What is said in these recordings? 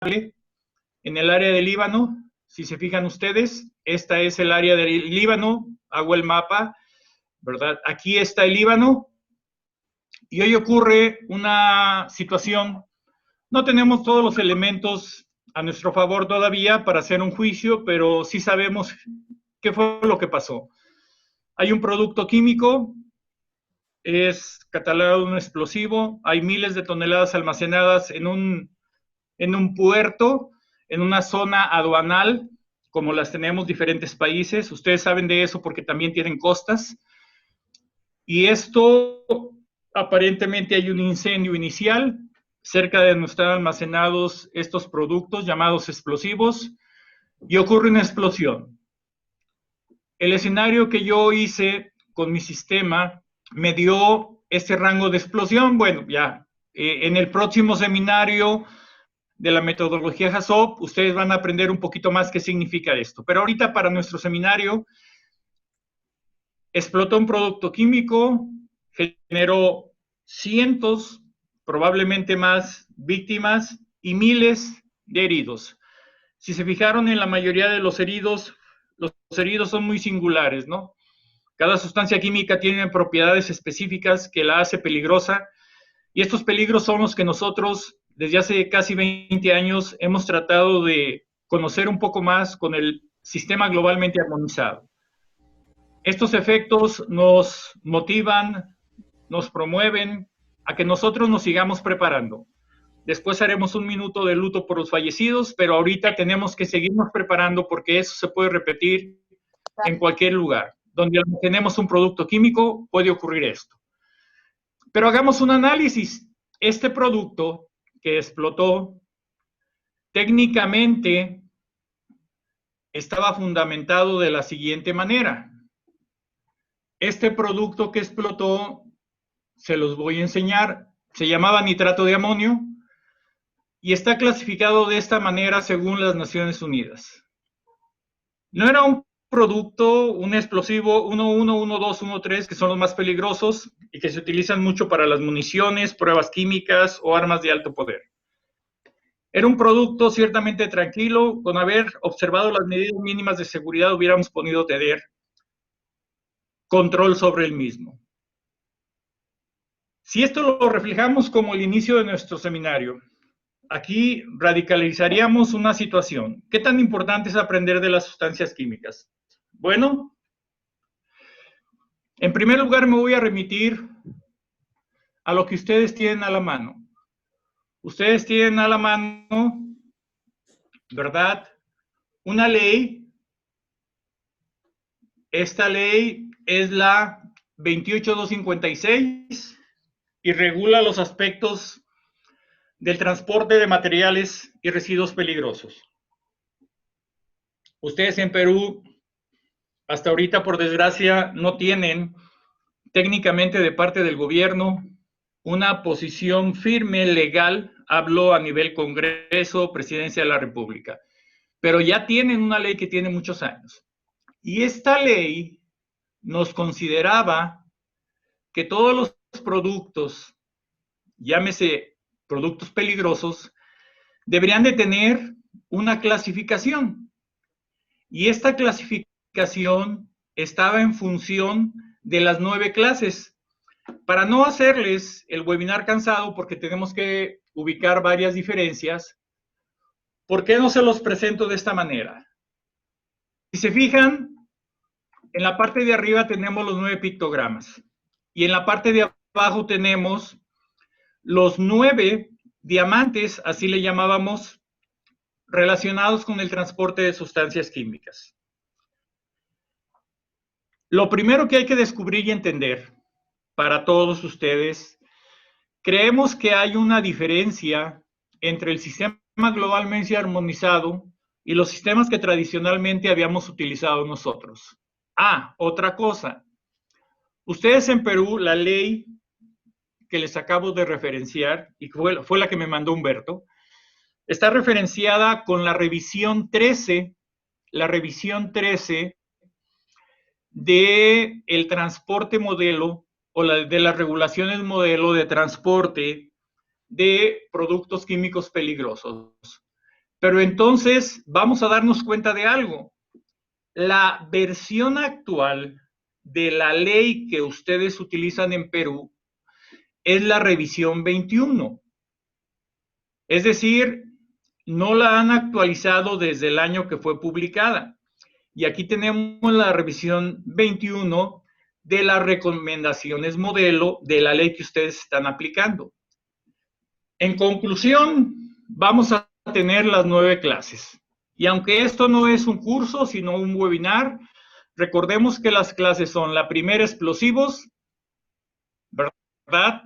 en el área del Líbano. Si se fijan ustedes, esta es el área del Líbano, hago el mapa, ¿verdad? Aquí está el Líbano, y hoy ocurre una situación. No tenemos todos los elementos a nuestro favor todavía para hacer un juicio, pero sí sabemos qué fue lo que pasó. Hay un producto químico, es catalogado un explosivo, hay miles de toneladas almacenadas en un puerto, en una zona aduanal, como las tenemos diferentes países. Ustedes saben de eso porque también tienen costas. Y esto, aparentemente hay un incendio inicial, cerca de donde están almacenados estos productos llamados explosivos, y ocurre una explosión. El escenario que yo hice con mi sistema me dio este rango de explosión. Bueno, ya en el próximo seminario de la metodología HACCP, ustedes van a aprender un poquito más qué significa esto. Pero ahorita para nuestro seminario, explotó un producto químico, generó cientos, probablemente más, víctimas y miles de heridos. Si se fijaron en la mayoría de los heridos son muy singulares, ¿no? Cada sustancia química tiene propiedades específicas que la hace peligrosa, y estos peligros son los que nosotros, desde hace casi 20 años, hemos tratado de conocer un poco más con el sistema globalmente armonizado. Estos efectos nos motivan, nos promueven a que nosotros nos sigamos preparando. Después haremos un minuto de luto por los fallecidos, pero ahorita tenemos que seguirnos preparando porque eso se puede repetir en cualquier lugar. Donde tenemos un producto químico, puede ocurrir esto. Pero hagamos un análisis. Este producto que explotó, técnicamente estaba fundamentado de la siguiente manera. Este producto que explotó, se los voy a enseñar, se llamaba nitrato de amonio y está clasificado de esta manera según las Naciones Unidas. No era un producto, un explosivo 1.1, 1.2, 1.3, que son los más peligrosos y que se utilizan mucho para las municiones, pruebas químicas o armas de alto poder. Era un producto ciertamente tranquilo. Con haber observado las medidas mínimas de seguridad hubiéramos podido tener control sobre el mismo. Si esto lo reflejamos como el inicio de nuestro seminario, aquí radicalizaríamos una situación. ¿Qué tan importante es aprender de las sustancias químicas? Bueno, en primer lugar me voy a remitir a lo que ustedes tienen a la mano. Ustedes tienen a la mano, ¿verdad?, una ley. Esta ley es la 28256 y regula los aspectos del transporte de materiales y residuos peligrosos. Ustedes en Perú, hasta ahorita, por desgracia, no tienen técnicamente de parte del gobierno una posición firme, legal, hablo a nivel Congreso, Presidencia de la República, pero ya tienen una ley que tiene muchos años. Y esta ley nos consideraba que todos los productos, llámese productos peligrosos, deberían de tener una clasificación. Y esta clasificación estaba en función de las 9 clases. Para no hacerles el webinar cansado, porque tenemos que ubicar varias diferencias, ¿por qué no se los presento de esta manera? Si se fijan, en la parte de arriba tenemos los 9 pictogramas y en la parte de abajo tenemos los 9 diamantes, así le llamábamos, relacionados con el transporte de sustancias químicas. Lo primero que hay que descubrir y entender para todos ustedes, creemos que hay una diferencia entre el sistema globalmente armonizado y los sistemas que tradicionalmente habíamos utilizado nosotros. Otra cosa. Ustedes en Perú, la ley que les acabo de referenciar, y fue la que me mandó Humberto, está referenciada con la revisión 13 de el transporte modelo o de las regulaciones modelo de transporte de productos químicos peligrosos. Pero entonces vamos a darnos cuenta de algo. La versión actual de la ley que ustedes utilizan en Perú es la revisión 21. Es decir, no la han actualizado desde el año que fue publicada. Y aquí tenemos la revisión 21 de las recomendaciones modelo de la ley que ustedes están aplicando. En conclusión, vamos a tener las 9 clases. Y aunque esto no es un curso, sino un webinar, recordemos que las clases son: la primera, explosivos, ¿verdad?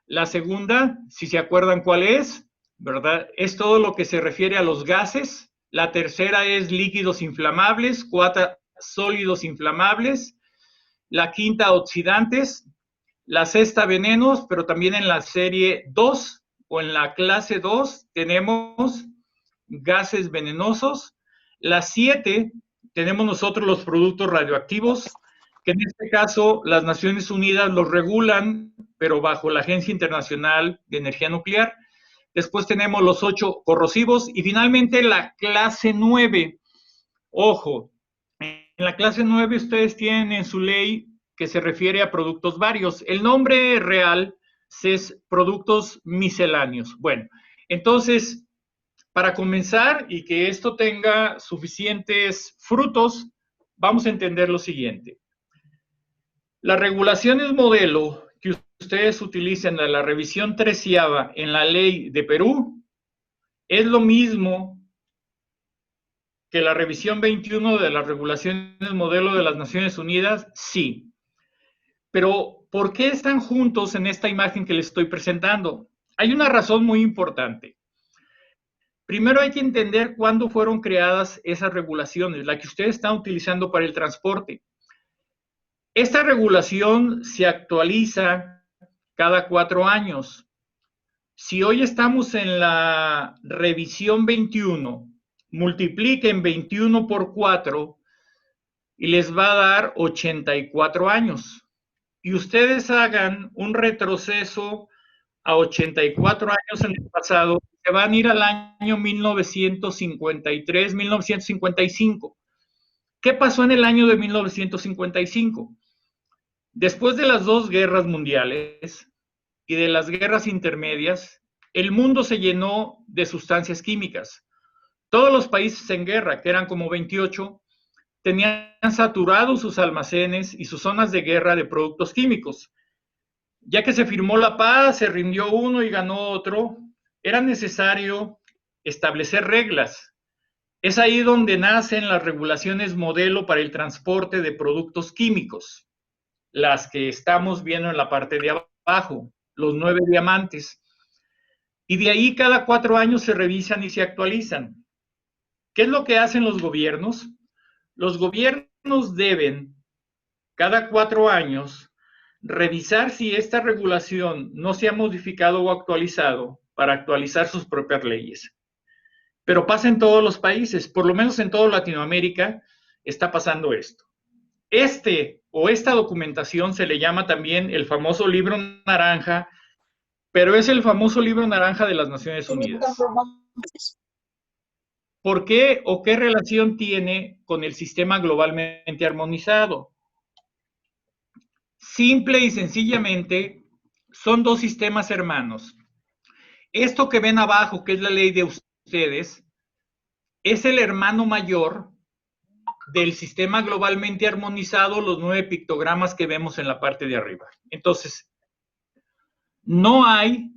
La segunda, si se acuerdan cuál es, ¿verdad? Es todo lo que se refiere a los gases. La tercera es líquidos inflamables, cuarta, sólidos inflamables. La quinta, oxidantes. La sexta, venenos, pero también en la serie 2 o en la clase 2 tenemos gases venenosos. La 7, tenemos nosotros los productos radioactivos, que en este caso las Naciones Unidas los regulan, pero bajo la Agencia Internacional de Energía Nuclear. Después tenemos los 8 corrosivos y finalmente la clase 9. Ojo, en la clase 9 ustedes tienen en su ley que se refiere a productos varios. El nombre real es productos misceláneos. Bueno, entonces, para comenzar y que esto tenga suficientes frutos, vamos a entender lo siguiente. Las regulaciones modelo que ustedes utilizan en la revisión 13ª en la ley de Perú es lo mismo que la revisión 21 de las regulaciones modelo de las Naciones Unidas, sí. Pero, ¿por qué están juntos en esta imagen que les estoy presentando? Hay una razón muy importante. Primero hay que entender cuándo fueron creadas esas regulaciones, la que ustedes están utilizando para el transporte. Esta regulación se actualiza cada 4 años. Si hoy estamos en la revisión 21, multipliquen 21 por 4 y les va a dar 84 años. Y ustedes hagan un retroceso a 84 años en el pasado, se van a ir al año 1953, 1955. ¿Qué pasó en el año de 1955? Después de las 2 guerras mundiales y de las guerras intermedias, el mundo se llenó de sustancias químicas. Todos los países en guerra, que eran como 28, tenían saturados sus almacenes y sus zonas de guerra de productos químicos. Ya que se firmó la paz, se rindió uno y ganó otro, era necesario establecer reglas. Es ahí donde nacen las regulaciones modelo para el transporte de productos químicos, las que estamos viendo en la parte de abajo, los 9 diamantes. Y de ahí cada 4 años se revisan y se actualizan. ¿Qué es lo que hacen los gobiernos? Los gobiernos deben, cada 4 años, revisar si esta regulación no se ha modificado o actualizado para actualizar sus propias leyes. Pero pasa en todos los países, por lo menos en toda Latinoamérica está pasando esto. Esta documentación se le llama también el famoso libro naranja, pero es el famoso libro naranja de las Naciones Unidas. ¿Por qué o qué relación tiene con el sistema globalmente armonizado? Simple y sencillamente, son 2 sistemas hermanos. Esto que ven abajo, que es la ley de ustedes, es el hermano mayor del sistema globalmente armonizado, los 9 pictogramas que vemos en la parte de arriba. Entonces, no hay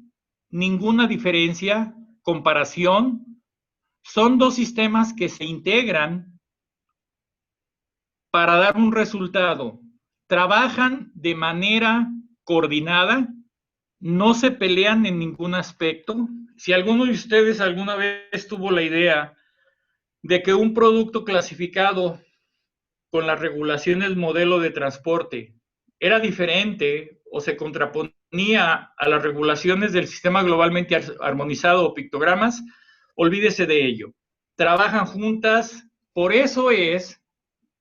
ninguna diferencia, comparación. Son 2 sistemas que se integran para dar un resultado. Trabajan de manera coordinada, no se pelean en ningún aspecto. Si alguno de ustedes alguna vez tuvo la idea de que un producto clasificado con las regulaciones modelo de transporte era diferente o se contraponía a las regulaciones del sistema globalmente armonizado o pictogramas, olvídese de ello. Trabajan juntas, por eso es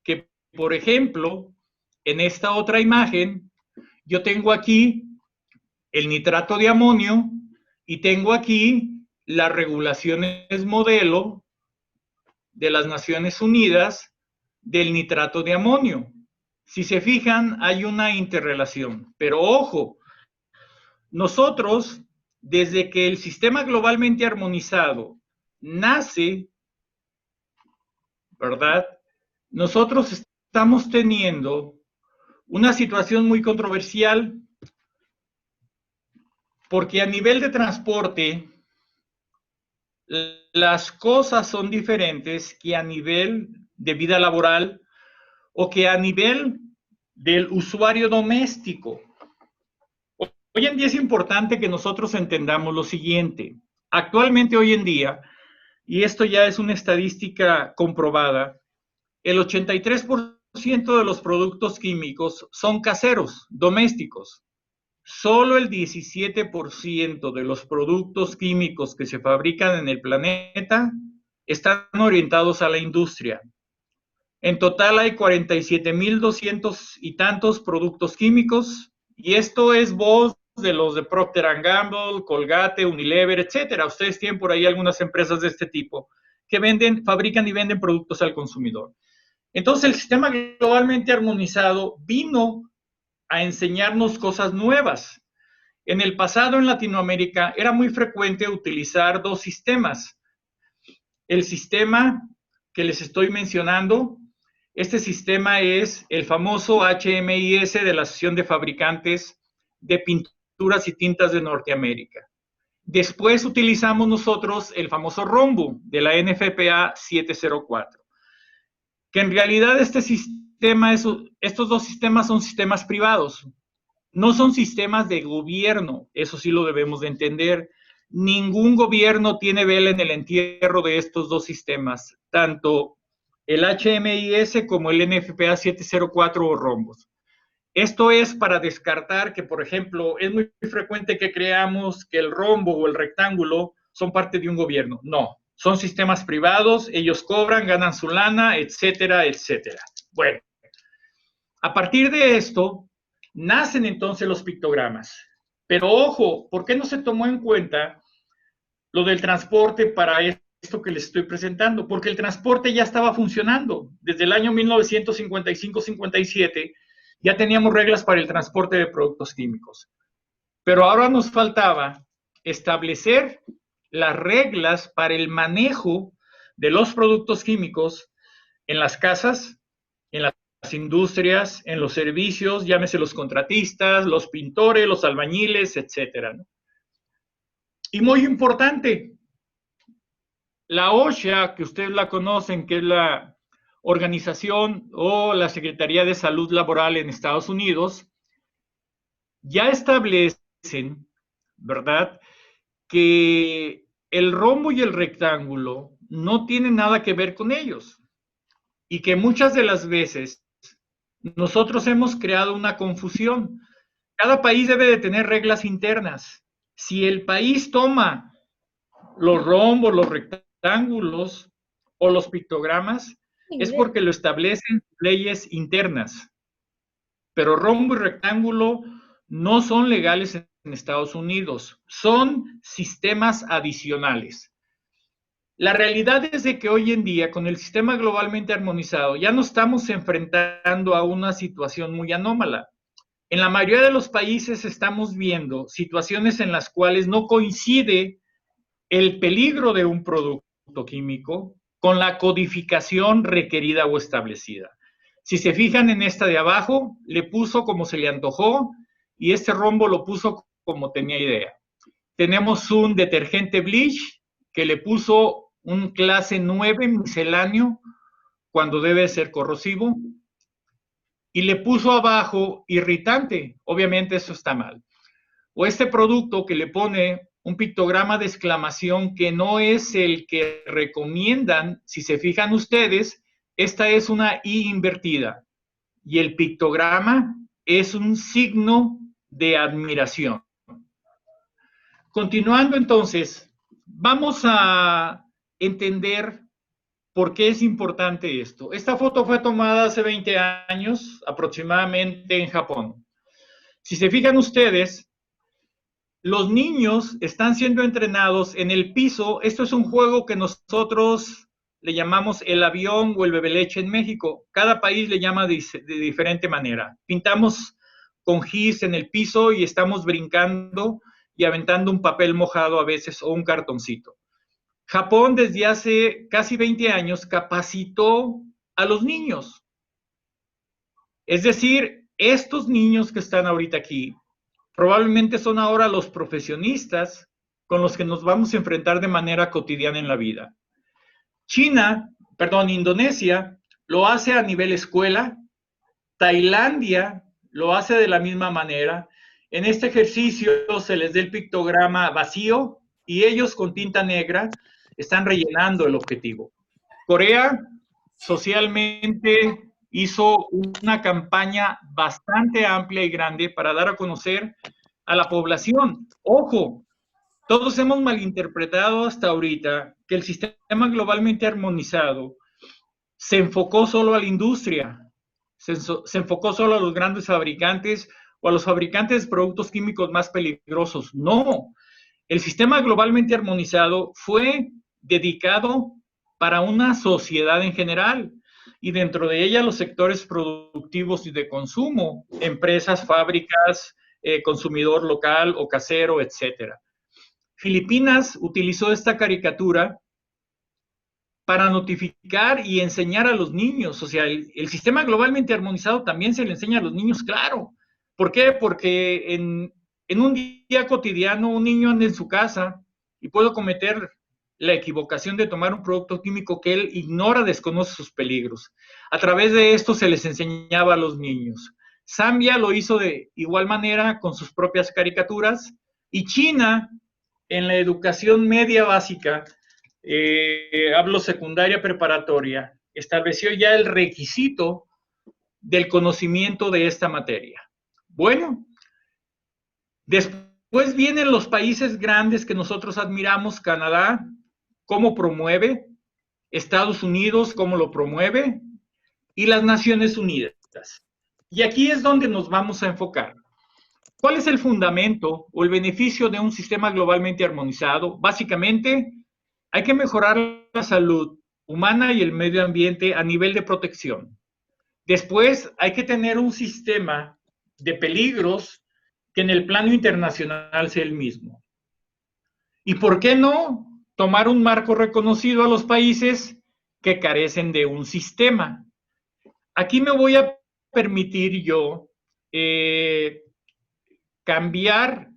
que, por ejemplo, en esta otra imagen, yo tengo aquí el nitrato de amonio y tengo aquí las regulaciones modelo de las Naciones Unidas del nitrato de amonio. Si se fijan, hay una interrelación. Pero ojo, nosotros, desde que el sistema globalmente armonizado nace, ¿verdad? Nosotros estamos teniendo una situación muy controversial porque a nivel de transporte las cosas son diferentes que a nivel de vida laboral o que a nivel del usuario doméstico. Hoy en día es importante que nosotros entendamos lo siguiente. Actualmente, hoy en día, y esto ya es una estadística comprobada, el 83% de los productos químicos son caseros, domésticos. Solo el 17% de los productos químicos que se fabrican en el planeta están orientados a la industria. En total hay 47,200 y tantos productos químicos, y esto es voz de los de Procter & Gamble, Colgate, Unilever, etcétera. Ustedes tienen por ahí algunas empresas de este tipo que venden, fabrican y venden productos al consumidor. Entonces, el sistema globalmente armonizado vino a enseñarnos cosas nuevas. En el pasado, en Latinoamérica, era muy frecuente utilizar dos sistemas. El sistema que les estoy mencionando, este sistema es el famoso HMIS de la Asociación de Fabricantes de Pinturas y Tintas de Norteamérica. Después utilizamos nosotros el famoso ROMBU de la NFPA 704, que en realidad estos dos sistemas son sistemas privados, no son sistemas de gobierno, eso sí lo debemos de entender. Ningún gobierno tiene vela en el entierro de estos dos sistemas, tanto el HMIS como el NFPA 704 o rombos. Esto es para descartar que, por ejemplo, es muy frecuente que creamos que el rombo o el rectángulo son parte de un gobierno. No, son sistemas privados, ellos cobran, ganan su lana, etcétera, etcétera. Bueno, a partir de esto, nacen entonces los pictogramas. Pero ojo, ¿por qué no se tomó en cuenta lo del transporte para esto que les estoy presentando? Porque el transporte ya estaba funcionando. Desde el año 1955-57 ya teníamos reglas para el transporte de productos químicos. Pero ahora nos faltaba establecer las reglas para el manejo de los productos químicos en las casas, en las industrias, en los servicios, llámese los contratistas, los pintores, los albañiles, etcétera, ¿no? Y muy importante, la OSHA, que ustedes la conocen, que es la Organización o la Secretaría de Salud Laboral en Estados Unidos, ya establecen, ¿verdad?, que el rombo y el rectángulo no tienen nada que ver con ellos y que muchas de las veces nosotros hemos creado una confusión. Cada país debe de tener reglas internas. Si el país toma los rombos, los rectángulos o los pictogramas, es porque lo establecen leyes internas. Pero rombo y rectángulo no son legales en Estados Unidos, son sistemas adicionales. La realidad es de que hoy en día, con el sistema globalmente armonizado, ya no estamos enfrentando a una situación muy anómala. En la mayoría de los países estamos viendo situaciones en las cuales no coincide el peligro de un producto químico con la codificación requerida o establecida. Si se fijan en esta de abajo, le puso como se le antojó y este rombo lo puso como tenía idea. Tenemos un detergente bleach que le puso un clase 9 misceláneo cuando debe ser corrosivo y le puso abajo irritante. Obviamente eso está mal. O este producto que le pone un pictograma de exclamación que no es el que recomiendan. Si se fijan ustedes, esta es una I invertida y el pictograma es un signo de admiración. Continuando entonces, vamos a entender por qué es importante esto. Esta foto fue tomada hace 20 años aproximadamente en Japón. Si se fijan ustedes, los niños están siendo entrenados en el piso. Esto es un juego que nosotros le llamamos el avión o el bebeleche en México. Cada país le llama de diferente manera. Pintamos con gis en el piso y estamos brincando y aventando un papel mojado a veces o un cartoncito. Japón desde hace casi 20 años capacitó a los niños. Es decir, estos niños que están ahorita aquí probablemente son ahora los profesionistas con los que nos vamos a enfrentar de manera cotidiana en la vida. Indonesia lo hace a nivel escuela, Tailandia lo hace de la misma manera. En este ejercicio se les da el pictograma vacío y ellos con tinta negra están rellenando el objetivo. Corea socialmente hizo una campaña bastante amplia y grande para dar a conocer a la población. Ojo, todos hemos malinterpretado hasta ahorita que el sistema globalmente armonizado se enfocó solo a la industria, se enfocó solo a los grandes fabricantes o a los fabricantes de productos químicos más peligrosos. No, el sistema globalmente armonizado fue dedicado para una sociedad en general y dentro de ella los sectores productivos y de consumo, empresas, fábricas, consumidor local o casero, etcétera. Filipinas utilizó esta caricatura para notificar y enseñar a los niños. O sea, el sistema globalmente armonizado también se le enseña a los niños, claro. ¿Por qué? Porque en un día cotidiano un niño anda en su casa y puede cometer la equivocación de tomar un producto químico que él ignora, desconoce sus peligros. A través de esto se les enseñaba a los niños. Zambia lo hizo de igual manera con sus propias caricaturas y China en la educación media básica, hablo secundaria preparatoria, estableció ya el requisito del conocimiento de esta materia. Bueno, después vienen los países grandes que nosotros admiramos, Canadá, cómo promueve, Estados Unidos, cómo lo promueve, y las Naciones Unidas. Y aquí es donde nos vamos a enfocar. ¿Cuál es el fundamento o el beneficio de un sistema globalmente armonizado? Básicamente, hay que mejorar la salud humana y el medio ambiente a nivel de protección. Después, hay que tener un sistema de peligros que en el plano internacional sea el mismo. ¿Y por qué no tomar un marco reconocido a los países que carecen de un sistema? Aquí me voy a permitir yo cambiar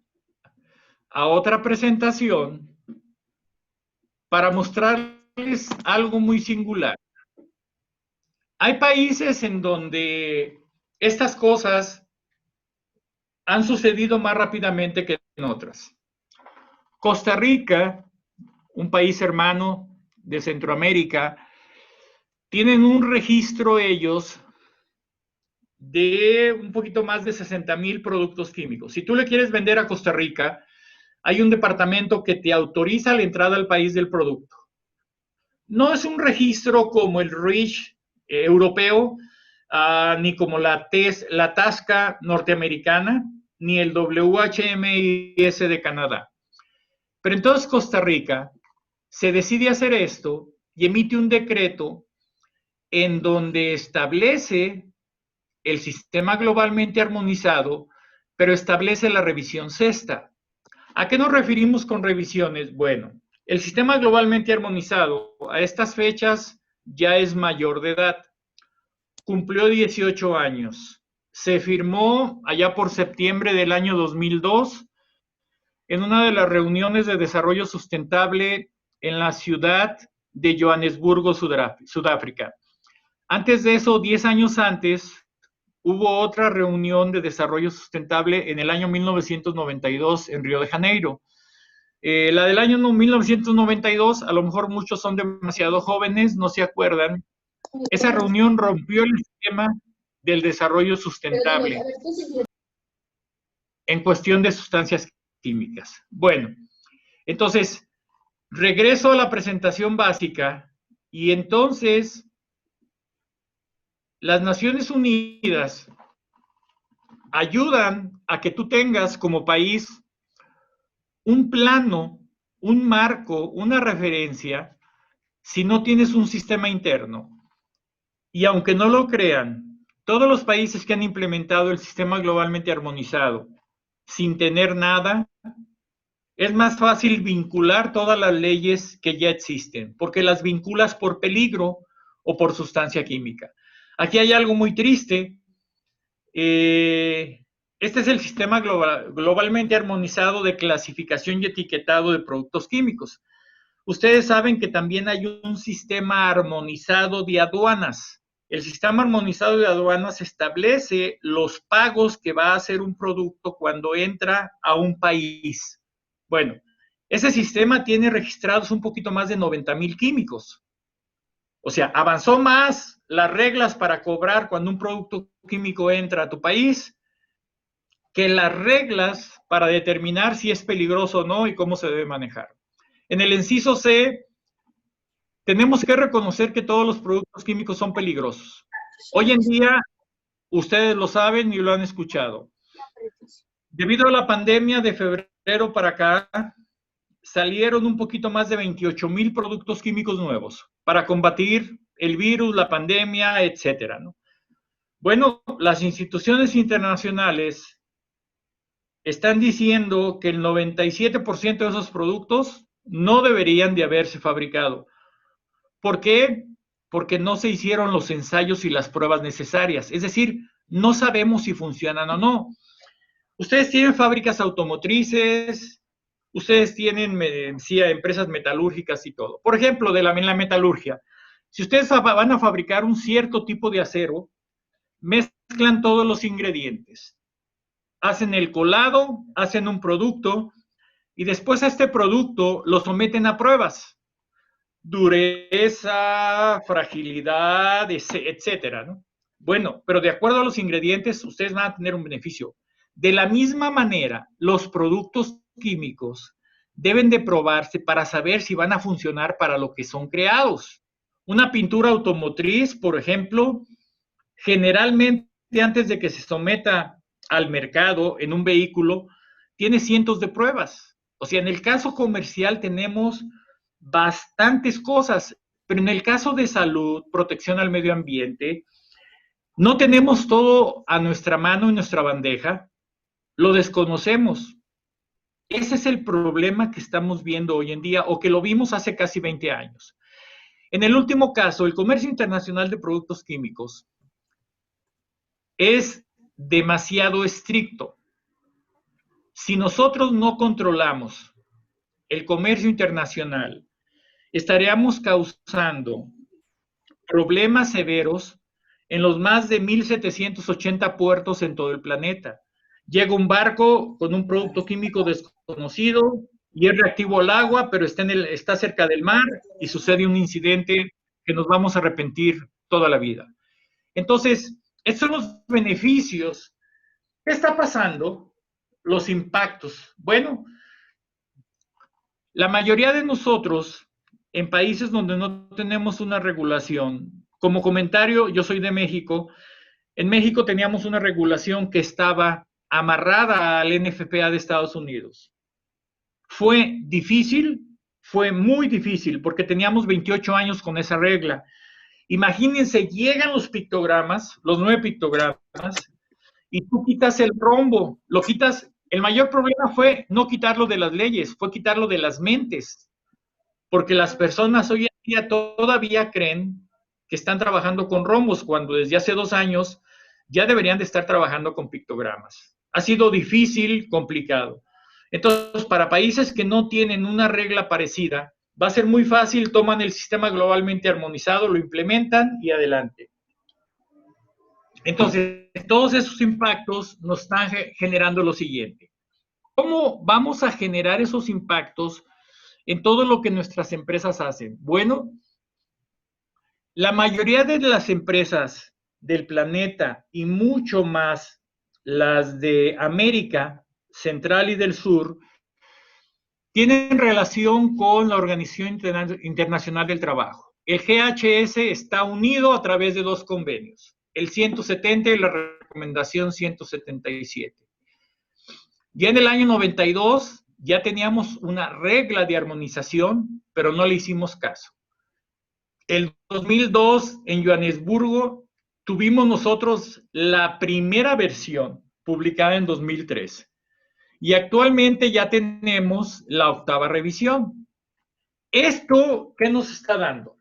a otra presentación para mostrarles algo muy singular. Hay países en donde estas cosas han sucedido más rápidamente que en otras. Costa Rica, un país hermano de Centroamérica, tienen un registro ellos de un poquito más de 60,000 productos químicos. Si tú le quieres vender a Costa Rica, hay un departamento que te autoriza la entrada al país del producto. No es un registro como el REACH europeo, ni como la TASCA norteamericana, ni el WHMIS de Canadá. Pero entonces Costa Rica se decide hacer esto y emite un decreto en donde establece el sistema globalmente armonizado, pero establece la revisión sexta. ¿A qué nos referimos con revisiones? Bueno, el sistema globalmente armonizado a estas fechas ya es mayor de edad. Cumplió 18 años. Se firmó allá por septiembre del año 2002 en una de las reuniones de desarrollo sustentable en la ciudad de Johannesburgo, Sudáfrica. Antes de eso, 10 años antes, hubo otra reunión de desarrollo sustentable en el año 1992 en Río de Janeiro. La del año 1992, a lo mejor muchos son demasiado jóvenes, no se acuerdan. Esa reunión rompió el esquema del desarrollo sustentable en cuestión de sustancias químicas. Bueno, entonces, regreso a la presentación básica y entonces las Naciones Unidas ayudan a que tú tengas como país un plano, un marco, una referencia, si no tienes un sistema interno. Y aunque no lo crean, todos los países que han implementado el sistema globalmente armonizado sin tener nada, es más fácil vincular todas las leyes que ya existen, porque las vinculas por peligro o por sustancia química. Aquí hay algo muy triste. Este es el sistema globalmente armonizado de clasificación y etiquetado de productos químicos. Ustedes saben que también hay un sistema armonizado de aduanas. El sistema armonizado de aduanas establece los pagos que va a hacer un producto cuando entra a un país. Bueno, ese sistema tiene registrados un poquito más de 90,000 químicos. O sea, avanzó más las reglas para cobrar cuando un producto químico entra a tu país que las reglas para determinar si es peligroso o no y cómo se debe manejar. En el inciso C, tenemos que reconocer que todos los productos químicos son peligrosos. Hoy en día, ustedes lo saben y lo han escuchado. Debido a la pandemia de febrero para acá, salieron un poquito más de 28,000 productos químicos nuevos para combatir el virus, la pandemia, etcétera, ¿no? Bueno, las instituciones internacionales están diciendo que el 97% de esos productos no deberían de haberse fabricado. ¿Por qué? Porque no se hicieron los ensayos y las pruebas necesarias. Es decir, no sabemos si funcionan o no. Ustedes tienen fábricas automotrices, ustedes tienen, decía, empresas metalúrgicas y todo. Por ejemplo, en la metalurgia, si ustedes van a fabricar un cierto tipo de acero, mezclan todos los ingredientes, hacen el colado, hacen un producto y después a este producto lo someten a pruebas. Dureza, fragilidad, etcétera, ¿no? Bueno, pero de acuerdo a los ingredientes, ustedes van a tener un beneficio. De la misma manera, los productos químicos deben de probarse para saber si van a funcionar para lo que son creados. Una pintura automotriz, por ejemplo, generalmente antes de que se someta al mercado en un vehículo, tiene cientos de pruebas. O sea, en el caso comercial tenemos bastantes cosas, pero en el caso de salud, protección al medio ambiente, no tenemos todo a nuestra mano en nuestra bandeja, lo desconocemos. Ese es el problema que estamos viendo hoy en día o que lo vimos hace casi 20 años. En el último caso, el comercio internacional de productos químicos es demasiado estricto. Si nosotros no controlamos el comercio internacional, estaríamos causando problemas severos en los más de 1,780 puertos en todo el planeta. Llega un barco con un producto químico desconocido y es reactivo al agua, pero está cerca del mar y sucede un incidente que nos vamos a arrepentir toda la vida. Entonces, estos son los beneficios. ¿Qué está pasando? Los impactos. Bueno, la mayoría de nosotros, en países donde no tenemos una regulación, como comentario, yo soy de México, en México teníamos una regulación que estaba amarrada al NFPA de Estados Unidos. Fue difícil, fue muy difícil, porque teníamos 28 años con esa regla. Imagínense, llegan los pictogramas, los 9 pictogramas, y tú quitas el rombo, lo quitas. El mayor problema fue no quitarlo de las leyes, fue quitarlo de las mentes, porque las personas hoy en día todavía creen que están trabajando con rombos, cuando desde hace 2 años ya deberían de estar trabajando con pictogramas. Ha sido difícil, complicado. Entonces, para países que no tienen una regla parecida, va a ser muy fácil, toman el sistema globalmente armonizado, lo implementan y adelante. Entonces, todos esos impactos nos están generando lo siguiente. ¿Cómo vamos a generar esos impactos en todo lo que nuestras empresas hacen? Bueno, la mayoría de las empresas del planeta y mucho más las de América Central y del Sur tienen relación con la Organización Internacional del Trabajo. El GHS está unido a través de 2 convenios, el 170 y la recomendación 177. Ya en el año 92 ya teníamos una regla de armonización, pero no le hicimos caso. El 2002, en Johannesburgo, tuvimos nosotros la primera versión, publicada en 2003. Y actualmente ya tenemos la 8ª revisión. ¿Esto qué nos está dando?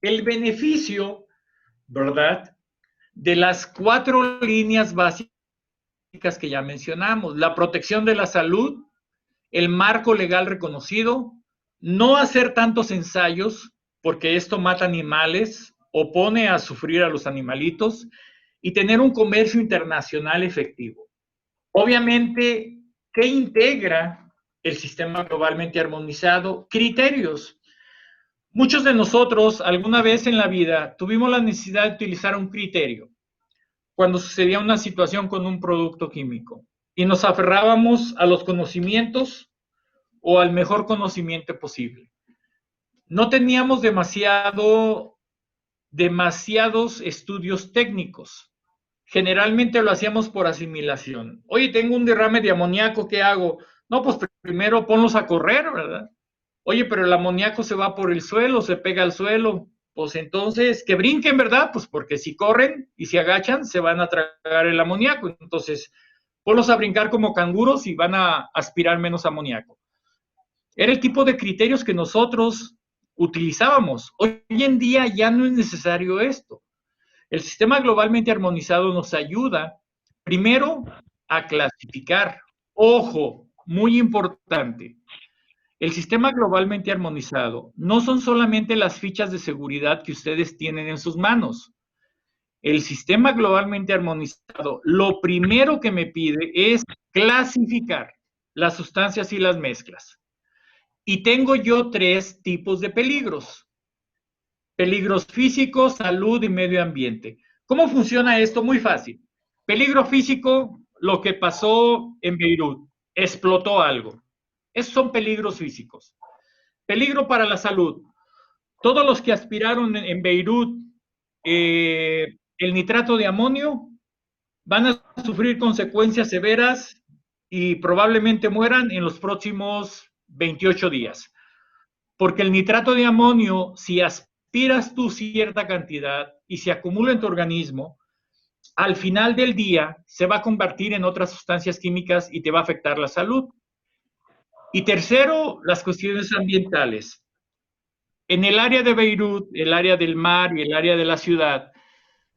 El beneficio, ¿verdad?, de las 4 líneas básicas que ya mencionamos: la protección de la salud, el marco legal reconocido, no hacer tantos ensayos, porque esto mata animales o pone a sufrir a los animalitos, y tener un comercio internacional efectivo. Obviamente, ¿qué integra el sistema globalmente armonizado? Criterios. Muchos de nosotros alguna vez en la vida tuvimos la necesidad de utilizar un criterio cuando sucedía una situación con un producto químico y nos aferrábamos a los conocimientos o al mejor conocimiento posible. No teníamos demasiados estudios técnicos. Generalmente lo hacíamos por asimilación. Oye, tengo un derrame de amoníaco, ¿qué hago? No, pues primero ponlos a correr, ¿verdad? Oye, pero el amoníaco se va por el suelo, se pega al suelo. Pues entonces, que brinquen, ¿verdad? Pues porque si corren y se agachan, se van a tragar el amoníaco. Entonces, ponlos a brincar como canguros y van a aspirar menos amoníaco. Era el tipo de criterios que nosotros utilizábamos. Hoy en día ya no es necesario esto. El sistema globalmente armonizado nos ayuda, primero, a clasificar. Ojo, muy importante. El sistema globalmente armonizado no son solamente las fichas de seguridad que ustedes tienen en sus manos. El sistema globalmente armonizado, lo primero que me pide es clasificar las sustancias y las mezclas. Y tengo yo 3 tipos de peligros: peligros físicos, salud y medio ambiente. ¿Cómo funciona esto? Muy fácil. Peligro físico, lo que pasó en Beirut, explotó algo. Esos son peligros físicos. Peligro para la salud. Todos los que aspiraron en Beirut el nitrato de amonio van a sufrir consecuencias severas y probablemente mueran en los próximos 28 días. Porque el nitrato de amonio, si aspiras tú cierta cantidad y se acumula en tu organismo, al final del día se va a convertir en otras sustancias químicas y te va a afectar la salud. Y tercero, las cuestiones ambientales. En el área de Beirut, el área del mar y el área de la ciudad,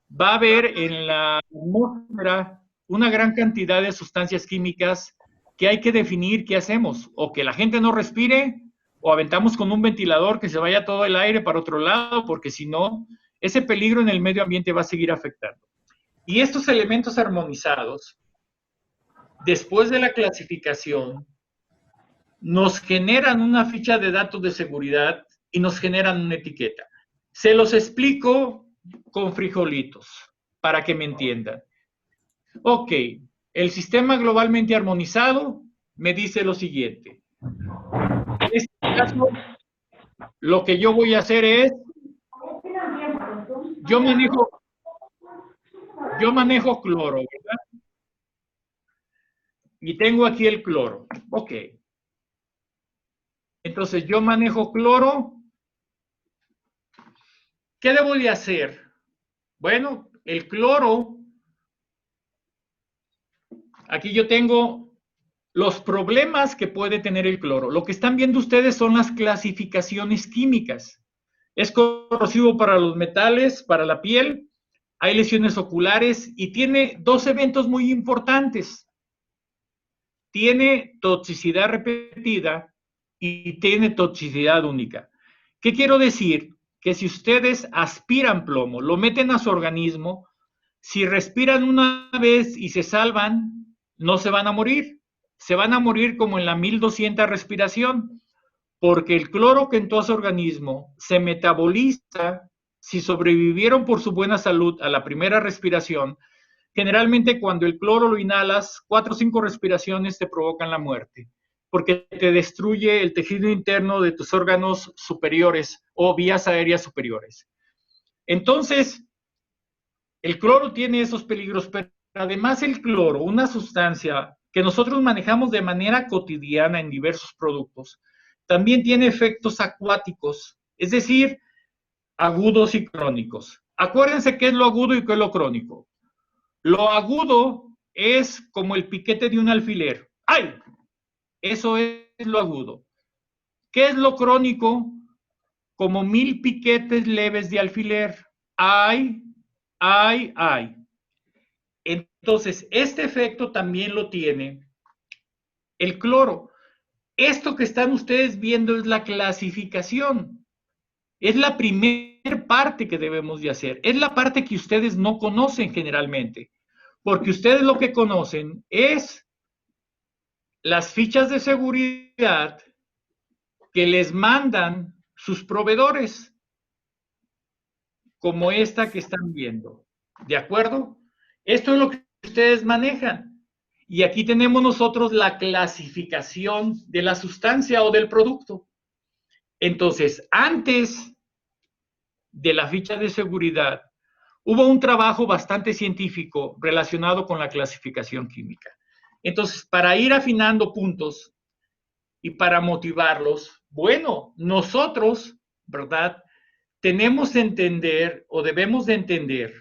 va a haber en la atmósfera una gran cantidad de sustancias químicas que hay que definir qué hacemos, o que la gente no respire, o aventamos con un ventilador que se vaya todo el aire para otro lado, porque si no, ese peligro en el medio ambiente va a seguir afectando. Y estos elementos armonizados, después de la clasificación, nos generan una ficha de datos de seguridad y nos generan una etiqueta. Se los explico con frijolitos para que me entiendan. Ok, el sistema globalmente armonizado me dice lo siguiente. En este caso, lo que yo voy a hacer es, yo manejo cloro, ¿verdad? Y tengo aquí el cloro. Ok. Entonces yo manejo cloro. ¿Qué debo de hacer? Bueno, el cloro, aquí yo tengo los problemas que puede tener el cloro. Lo que están viendo ustedes son las clasificaciones químicas. Es corrosivo para los metales, para la piel, hay lesiones oculares y tiene 2 eventos muy importantes. Tiene toxicidad repetida y tiene toxicidad única. ¿Qué quiero decir? Que si ustedes aspiran plomo, lo meten a su organismo, si respiran una vez y se salvan, no se van a morir. Se van a morir como en la 1200 respiración, porque el cloro que entró a su organismo se metaboliza. Si sobrevivieron por su buena salud a la primera respiración, generalmente cuando el cloro lo inhalas, 4 o 5 respiraciones te provocan la muerte, porque te destruye el tejido interno de tus órganos superiores o vías aéreas superiores. Entonces, el cloro tiene esos peligros, pero además el cloro, una sustancia que nosotros manejamos de manera cotidiana en diversos productos, también tiene efectos acuáticos, es decir, agudos y crónicos. Acuérdense qué es lo agudo y qué es lo crónico. Lo agudo es como el piquete de un alfiler. ¡Ay! Eso es lo agudo. ¿Qué es lo crónico? Como 1000 piquetes leves de alfiler. ¡Ay! ¡Ay! ¡Ay! Entonces, este efecto también lo tiene el cloro. Esto que están ustedes viendo es la clasificación. Es la primera parte que debemos de hacer. Es la parte que ustedes no conocen generalmente. Porque ustedes lo que conocen es las fichas de seguridad que les mandan sus proveedores, como esta que están viendo. ¿De acuerdo? Esto es lo que ustedes manejan. Y aquí tenemos nosotros la clasificación de la sustancia o del producto. Entonces, antes de la ficha de seguridad, hubo un trabajo bastante científico relacionado con la clasificación química. Entonces, para ir afinando puntos y para motivarlos, bueno, nosotros, ¿verdad? Tenemos que entender o debemos de entender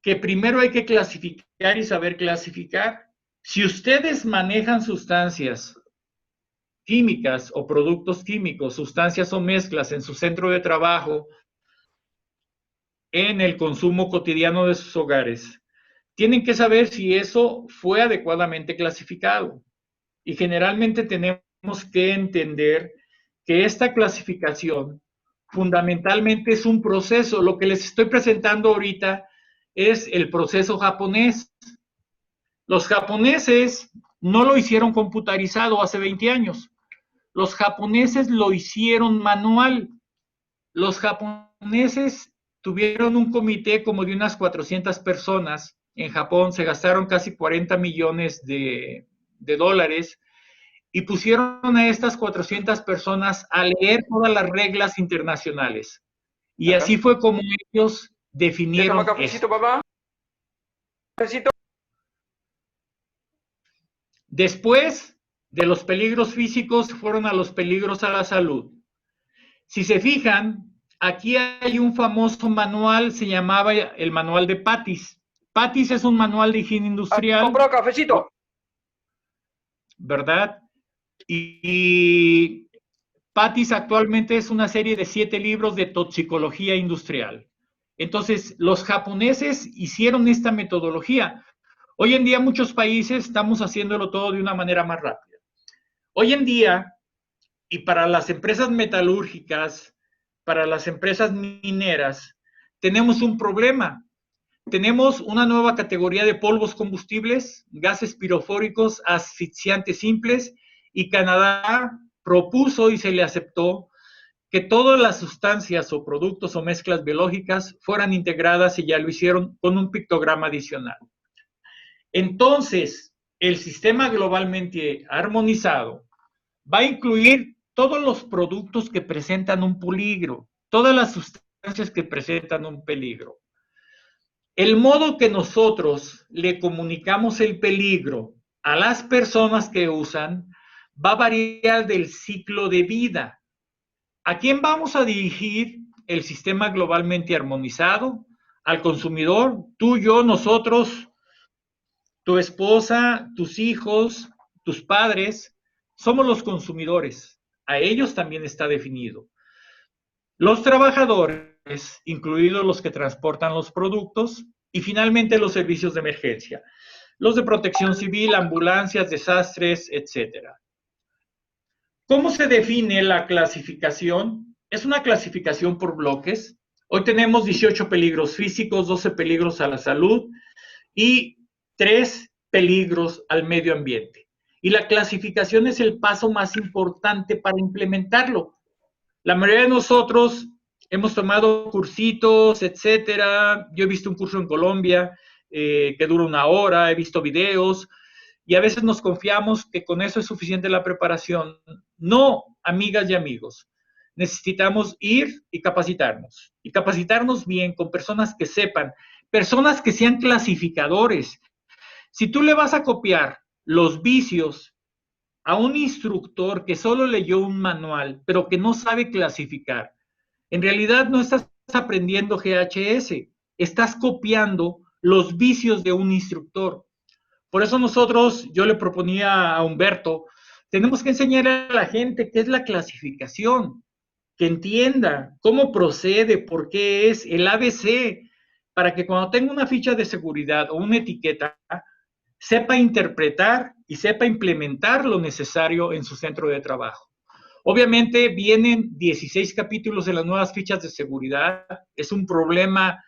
que primero hay que clasificar y saber clasificar. Si ustedes manejan sustancias químicas o productos químicos, sustancias o mezclas en su centro de trabajo, en el consumo cotidiano de sus hogares, tienen que saber si eso fue adecuadamente clasificado. Y generalmente tenemos que entender que esta clasificación fundamentalmente es un proceso. Lo que les estoy presentando ahorita es el proceso japonés. Los japoneses no lo hicieron computarizado hace 20 años. Los japoneses lo hicieron manual. Los japoneses tuvieron un comité como de unas 400 personas. En Japón se gastaron casi 40 millones de dólares y pusieron a estas 400 personas a leer todas las reglas internacionales. Y así fue como ellos definieron esto. Papá. Cafecito. Después de los peligros físicos, fueron a los peligros a la salud. Si se fijan, aquí hay un famoso manual, se llamaba el manual de PATIS. PATIS es un manual de higiene industrial. Compró cafecito. ¿Verdad? Y PATIS actualmente es una serie de 7 libros de toxicología industrial. Entonces, los japoneses hicieron esta metodología. Hoy en día muchos países estamos haciéndolo todo de una manera más rápida. Hoy en día, y para las empresas metalúrgicas, para las empresas mineras, tenemos un problema. Tenemos una nueva categoría de polvos combustibles, gases pirofóricos, asfixiantes simples, y Canadá propuso y se le aceptó que todas las sustancias o productos o mezclas biológicas fueran integradas y ya lo hicieron con un pictograma adicional. Entonces, el sistema globalmente armonizado va a incluir todos los productos que presentan un peligro, todas las sustancias que presentan un peligro. El modo que nosotros le comunicamos el peligro a las personas que usan va a variar del ciclo de vida. ¿A quién vamos a dirigir el sistema globalmente armonizado? Al consumidor, tú, yo, nosotros, tu esposa, tus hijos, tus padres, somos los consumidores. A ellos también está definido. Los trabajadores, incluidos los que transportan los productos, y finalmente los servicios de emergencia, los de protección civil, ambulancias, desastres, etc. ¿Cómo se define la clasificación? Es una clasificación por bloques. Hoy tenemos 18 peligros físicos, 12 peligros a la salud y 3 peligros al medio ambiente. Y la clasificación es el paso más importante para implementarlo. La mayoría de nosotros hemos tomado cursitos, etcétera. Yo he visto un curso en Colombia que dura 1 hora, he visto videos, y a veces nos confiamos que con eso es suficiente la preparación. No, amigas y amigos. Necesitamos ir y capacitarnos bien con personas que sepan, personas que sean clasificadores. Si tú le vas a copiar los vicios a un instructor que solo leyó un manual, pero que no sabe clasificar. En realidad no estás aprendiendo GHS, estás copiando los vicios de un instructor. Por eso nosotros, yo le proponía a Humberto, tenemos que enseñar a la gente qué es la clasificación, que entienda cómo procede, por qué es el ABC, para que cuando tenga una ficha de seguridad o una etiqueta, sepa interpretar y sepa implementar lo necesario en su centro de trabajo. Obviamente vienen 16 capítulos de las nuevas fichas de seguridad. Es un problema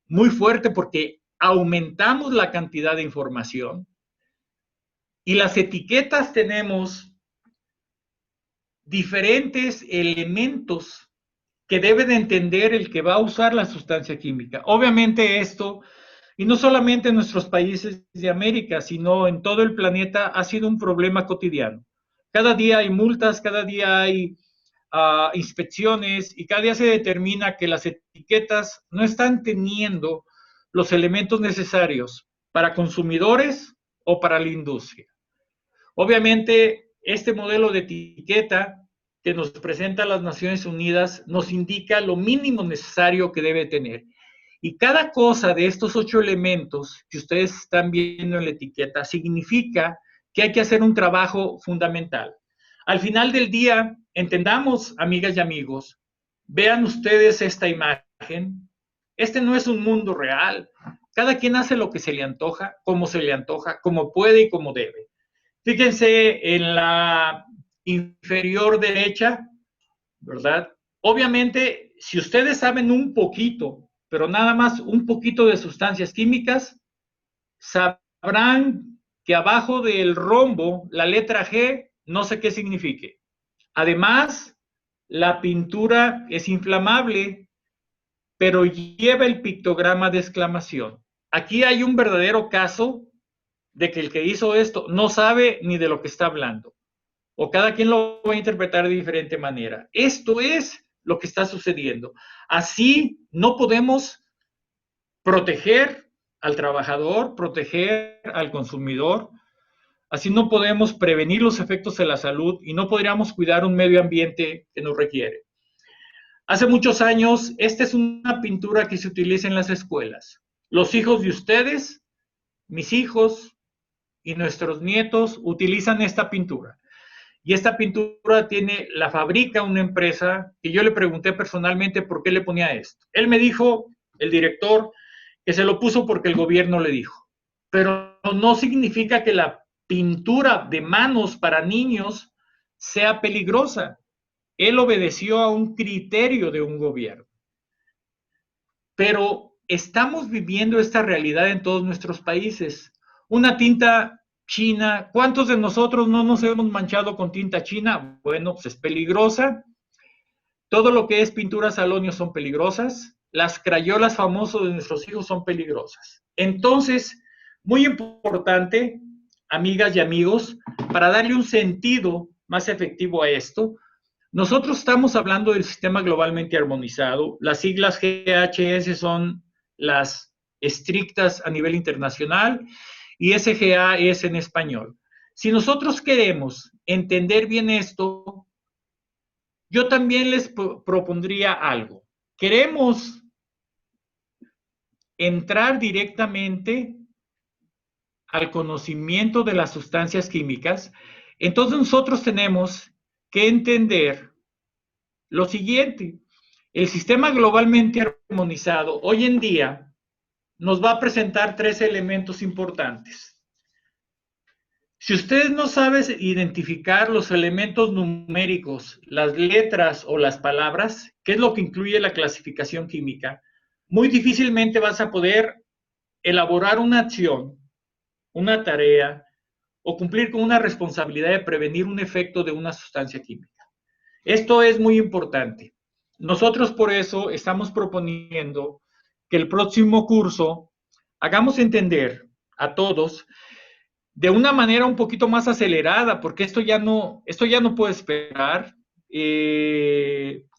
muy fuerte porque aumentamos la cantidad de información y las etiquetas tenemos diferentes elementos que debe de entender el que va a usar la sustancia química. Obviamente esto, y no solamente en nuestros países de América, sino en todo el planeta, ha sido un problema cotidiano. Cada día hay multas, cada día hay inspecciones y cada día se determina que las etiquetas no están teniendo los elementos necesarios para consumidores o para la industria. Obviamente, este modelo de etiqueta que nos presenta las Naciones Unidas nos indica lo mínimo necesario que debe tener. Y cada cosa de estos 8 elementos que ustedes están viendo en la etiqueta significa que hay que hacer un trabajo fundamental. Al final del día, entendamos, amigas y amigos, vean ustedes esta imagen. Este no es un mundo real. Cada quien hace lo que se le antoja, como puede y como debe. Fíjense en la inferior derecha, ¿verdad? Obviamente, si ustedes saben un poquito, pero nada más un poquito de sustancias químicas, sabrán que abajo del rombo, la letra G, no sé qué signifique. Además, la pintura es inflamable, pero lleva el pictograma de exclamación. Aquí hay un verdadero caso de que el que hizo esto no sabe ni de lo que está hablando. O cada quien lo va a interpretar de diferente manera. Esto es lo que está sucediendo. Así no podemos proteger al trabajador, proteger al consumidor. Así no podemos prevenir los efectos de la salud y no podríamos cuidar un medio ambiente que nos requiere. Hace muchos años, esta es una pintura que se utiliza en las escuelas. Los hijos de ustedes, mis hijos y nuestros nietos utilizan esta pintura. Y esta pintura la fabrica una empresa que yo le pregunté personalmente por qué le ponía esto. Él me dijo, el director, que se lo puso porque el gobierno le dijo. Pero no significa que la pintura de manos para niños sea peligrosa. Él obedeció a un criterio de un gobierno. Pero estamos viviendo esta realidad en todos nuestros países. Una tinta china, ¿cuántos de nosotros no nos hemos manchado con tinta china? Bueno, pues es peligrosa. Todo lo que es pinturas al óleo son peligrosas. Las crayolas famosas de nuestros hijos son peligrosas. Entonces, muy importante, amigas y amigos, para darle un sentido más efectivo a esto, nosotros estamos hablando del sistema globalmente armonizado. Las siglas GHS son las estrictas a nivel internacional y SGA es en español. Si nosotros queremos entender bien esto, yo también les propondría algo. Queremos entrar directamente al conocimiento de las sustancias químicas, entonces nosotros tenemos que entender lo siguiente. El sistema globalmente armonizado hoy en día nos va a presentar 3 elementos importantes. Si ustedes no saben identificar los elementos numéricos, las letras o las palabras, que es lo que incluye la clasificación química, muy difícilmente vas a poder elaborar una acción, una tarea o cumplir con una responsabilidad de prevenir un efecto de una sustancia química. Esto es muy importante. Nosotros por eso estamos proponiendo que el próximo curso hagamos entender a todos de una manera un poquito más acelerada, porque esto ya no puede esperar.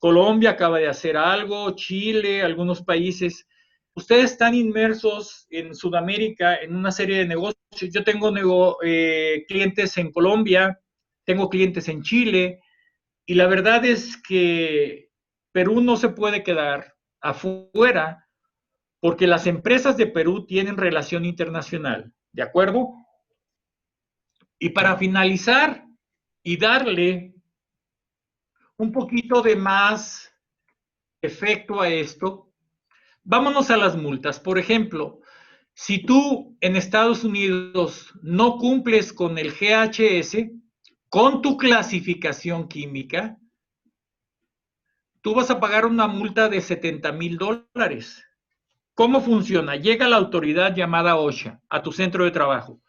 Colombia acaba de hacer algo, Chile, algunos países ustedes están inmersos en Sudamérica en una serie de negocios. Yo tengo clientes en Colombia, tengo clientes en Chile, y la verdad es que Perú no se puede quedar afuera porque las empresas de Perú tienen relación internacional, ¿de acuerdo? Y para finalizar y darle un poquito de más efecto a esto, vámonos a las multas. Por ejemplo, si tú en Estados Unidos no cumples con el GHS, con tu clasificación química, tú vas a pagar una multa de $70,000. ¿Cómo funciona? Llega la autoridad llamada OSHA a tu centro de trabajo.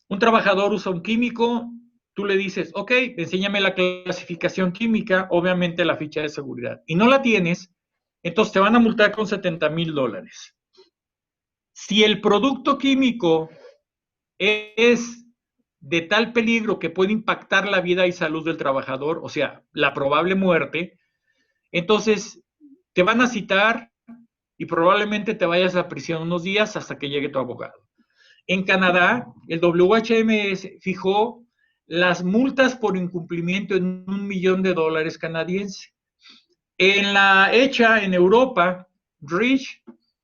Un trabajador usa un químico, tú le dices, ok, enséñame la clasificación química, obviamente la ficha de seguridad, y no la tienes, entonces te van a multar con $70,000. Si el producto químico es de tal peligro que puede impactar la vida y salud del trabajador, o sea, la probable muerte, entonces te van a citar y probablemente te vayas a prisión unos días hasta que llegue tu abogado. En Canadá, el WHMS fijó las multas por incumplimiento en $1 millón canadiense. En la hecha en Europa, REACH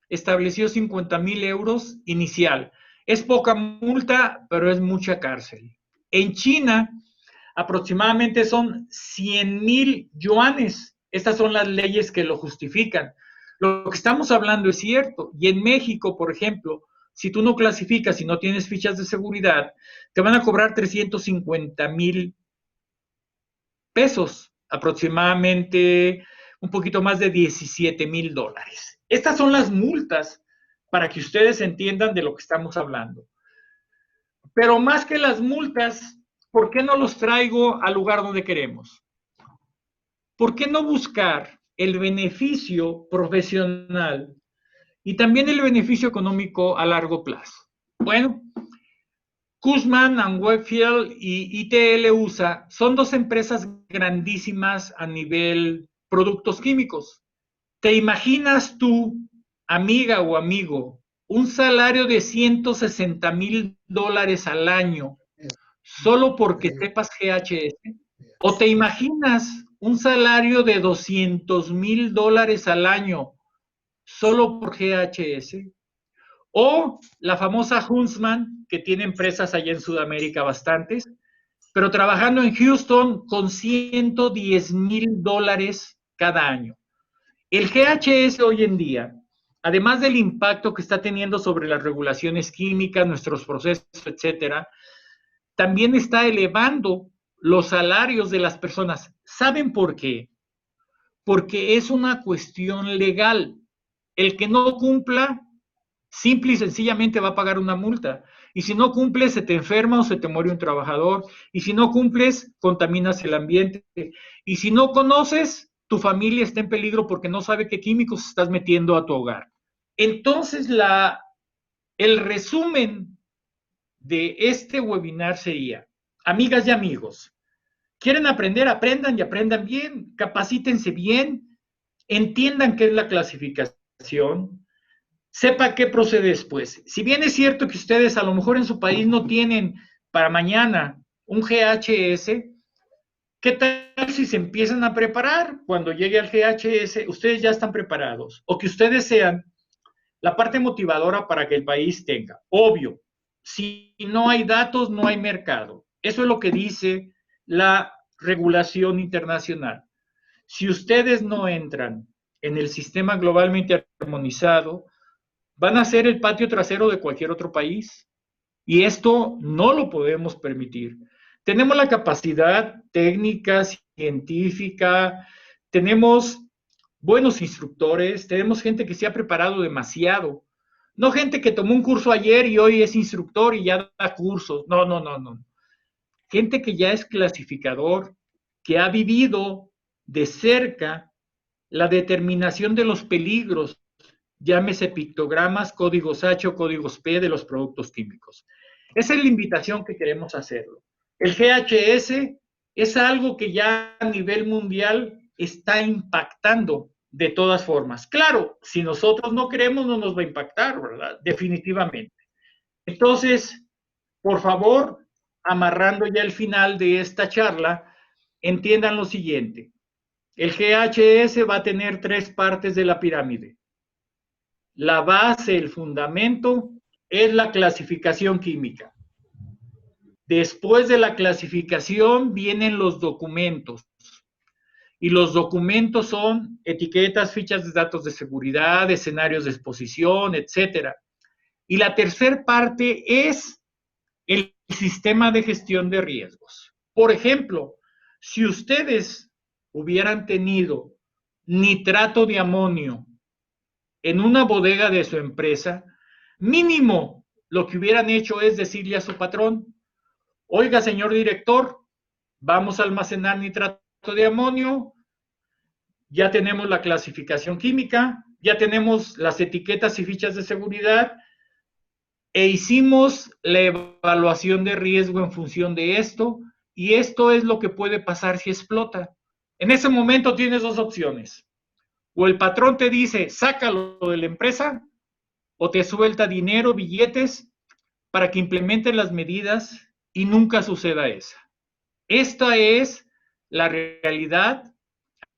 estableció 50,000 euros inicial. Es poca multa, pero es mucha cárcel. En China, aproximadamente son 100,000 yuanes. Estas son las leyes que lo justifican. Lo que estamos hablando es cierto. Y en México, por ejemplo, si tú no clasificas y no tienes fichas de seguridad, te van a cobrar 350,000 pesos, aproximadamente un poquito más de $17,000. Estas son las multas para que ustedes entiendan de lo que estamos hablando. Pero más que las multas, ¿por qué no los traigo al lugar donde queremos? ¿Por qué no buscar el beneficio profesional y también el beneficio económico a largo plazo? Bueno, Cushman & Wakefield y ITL USA son dos empresas grandísimas a nivel productos químicos. ¿Te imaginas tú, amiga o amigo, un salario de $160,000 al año solo porque sepas GHS? ¿O te imaginas un salario de $200,000 al año solo por GHS? O la famosa Huntsman, que tiene empresas allá en Sudamérica bastantes, pero trabajando en Houston con $110,000 cada año. El GHS hoy en día, además del impacto que está teniendo sobre las regulaciones químicas, nuestros procesos, etcétera, también está elevando los salarios de las personas. ¿Saben por qué? Porque es una cuestión legal. El que no cumpla, simple y sencillamente va a pagar una multa. Y si no cumples, se te enferma o se te muere un trabajador. Y si no cumples, contaminas el ambiente. Y si no conoces, tu familia está en peligro porque no sabe qué químicos estás metiendo a tu hogar. Entonces, el resumen de este webinar sería, amigas y amigos, ¿quieren aprender? Aprendan y aprendan bien, capacítense bien, entiendan qué es la clasificación, sepa qué procede después. Si bien es cierto que ustedes a lo mejor en su país no tienen para mañana un GHS, ¿qué tal si se empiezan a preparar? Cuando llegue al GHS, ustedes ya están preparados. O que ustedes sean la parte motivadora para que el país tenga. Obvio, si no hay datos, no hay mercado. Eso es lo que dice la regulación internacional. Si ustedes no entran en el sistema globalmente armonizado, van a ser el patio trasero de cualquier otro país. Y esto no lo podemos permitir. Tenemos la capacidad técnica, científica, tenemos buenos instructores, tenemos gente que se ha preparado demasiado. No gente que tomó un curso ayer y hoy es instructor y ya da cursos. No, no, no, no. Gente que ya es clasificador, que ha vivido de cerca la determinación de los peligros, llámese pictogramas, códigos H o códigos P de los productos químicos. Esa es la invitación que queremos hacerlo. El GHS es algo que ya a nivel mundial está impactando de todas formas. Claro, si nosotros no queremos, no nos va a impactar, ¿verdad? Definitivamente. Entonces, por favor, amarrando ya el final de esta charla, entiendan lo siguiente. El GHS va a tener tres partes de la pirámide. La base, el fundamento, es la clasificación química. Después de la clasificación vienen los documentos. Y los documentos son etiquetas, fichas de datos de seguridad, escenarios de exposición, etcétera. Y la tercera parte es el sistema de gestión de riesgos. Por ejemplo, si ustedes hubieran tenido nitrato de amonio en una bodega de su empresa, mínimo lo que hubieran hecho es decirle a su patrón, oiga, señor director, vamos a almacenar nitrato de amonio, ya tenemos la clasificación química, ya tenemos las etiquetas y fichas de seguridad, e hicimos la evaluación de riesgo en función de esto, y esto es lo que puede pasar si explota. En ese momento tienes dos opciones. O el patrón te dice, sácalo de la empresa, o te suelta dinero, billetes, para que implementen las medidas y nunca suceda eso. Esta es la realidad,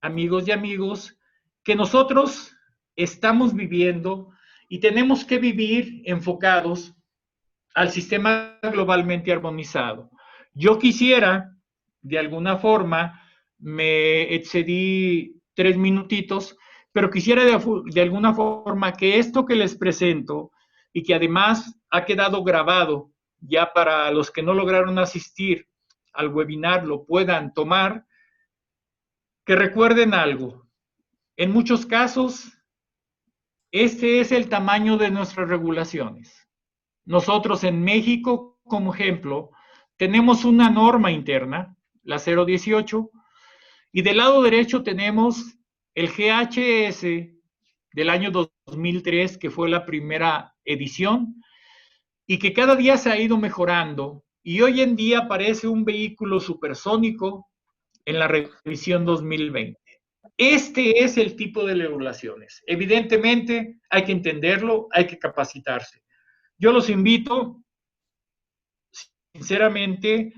amigos y amigos, que nosotros estamos viviendo y tenemos que vivir enfocados al sistema globalmente armonizado. Yo quisiera, de alguna forma, me excedí 3 minutitos, pero quisiera de alguna forma que esto que les presento y que además ha quedado grabado ya para los que no lograron asistir al webinar lo puedan tomar, que recuerden algo. En muchos casos, este es el tamaño de nuestras regulaciones. Nosotros en México, como ejemplo, tenemos una norma interna, la 018, y del lado derecho tenemos el GHS del año 2003, que fue la primera edición, y que cada día se ha ido mejorando, y hoy en día parece un vehículo supersónico en la revisión 2020. Este es el tipo de regulaciones. Evidentemente, hay que entenderlo, hay que capacitarse. Yo los invito, sinceramente,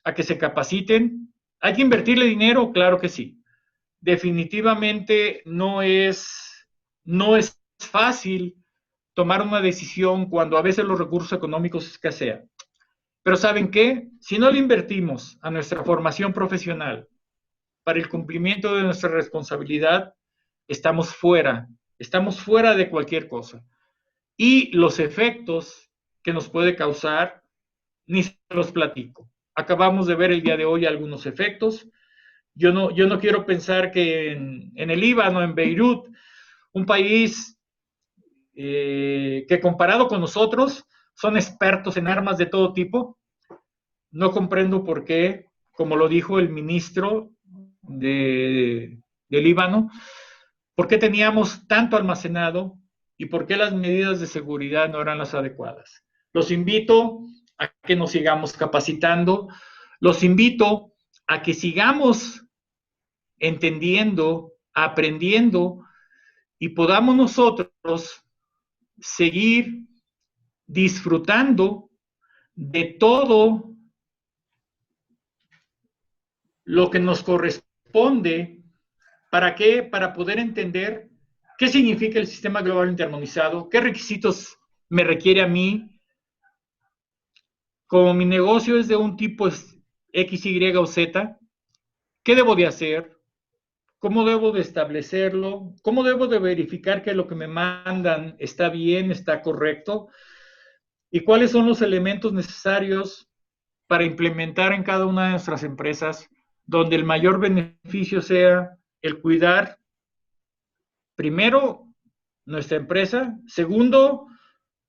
a que se capaciten. ¿Hay que invertirle dinero? Claro que sí. Definitivamente no es fácil tomar una decisión cuando a veces los recursos económicos escasean. Pero ¿saben qué? Si no le invertimos a nuestra formación profesional para el cumplimiento de nuestra responsabilidad, estamos fuera de cualquier cosa. Y los efectos que nos puede causar, ni se los platico. Acabamos de ver el día de hoy algunos efectos. Yo no quiero pensar que en el Líbano, en Beirut, un país que comparado con nosotros son expertos en armas de todo tipo, no comprendo por qué, como lo dijo el ministro de Líbano, por qué teníamos tanto almacenado y por qué las medidas de seguridad no eran las adecuadas. Los invito a que nos sigamos capacitando, los invito a que sigamos entendiendo, aprendiendo y podamos nosotros seguir disfrutando de todo lo que nos corresponde. ¿Para qué? Para poder entender qué significa el sistema global interarmonizado, qué requisitos me requiere a mí. Como mi negocio es de un tipo X, Y o Z, ¿qué debo de hacer? ¿Cómo debo de establecerlo? ¿Cómo debo de verificar que lo que me mandan está bien, está correcto? ¿Y cuáles son los elementos necesarios para implementar en cada una de nuestras empresas donde el mayor beneficio sea el cuidar, primero, nuestra empresa, segundo,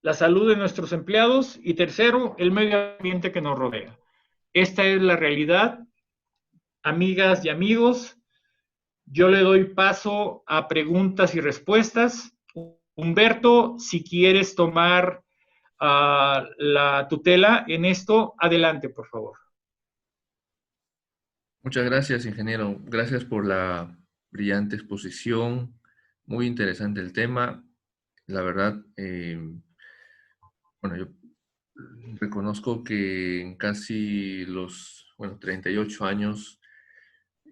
la salud de nuestros empleados y tercero, el medio ambiente que nos rodea? Esta es la realidad, amigas y amigos. Yo le doy paso a preguntas y respuestas. Humberto, si quieres tomar la tutela en esto, adelante, por favor. Muchas gracias, ingeniero. Gracias por la brillante exposición. Muy interesante el tema. La verdad, bueno, yo reconozco que en casi los, 38 años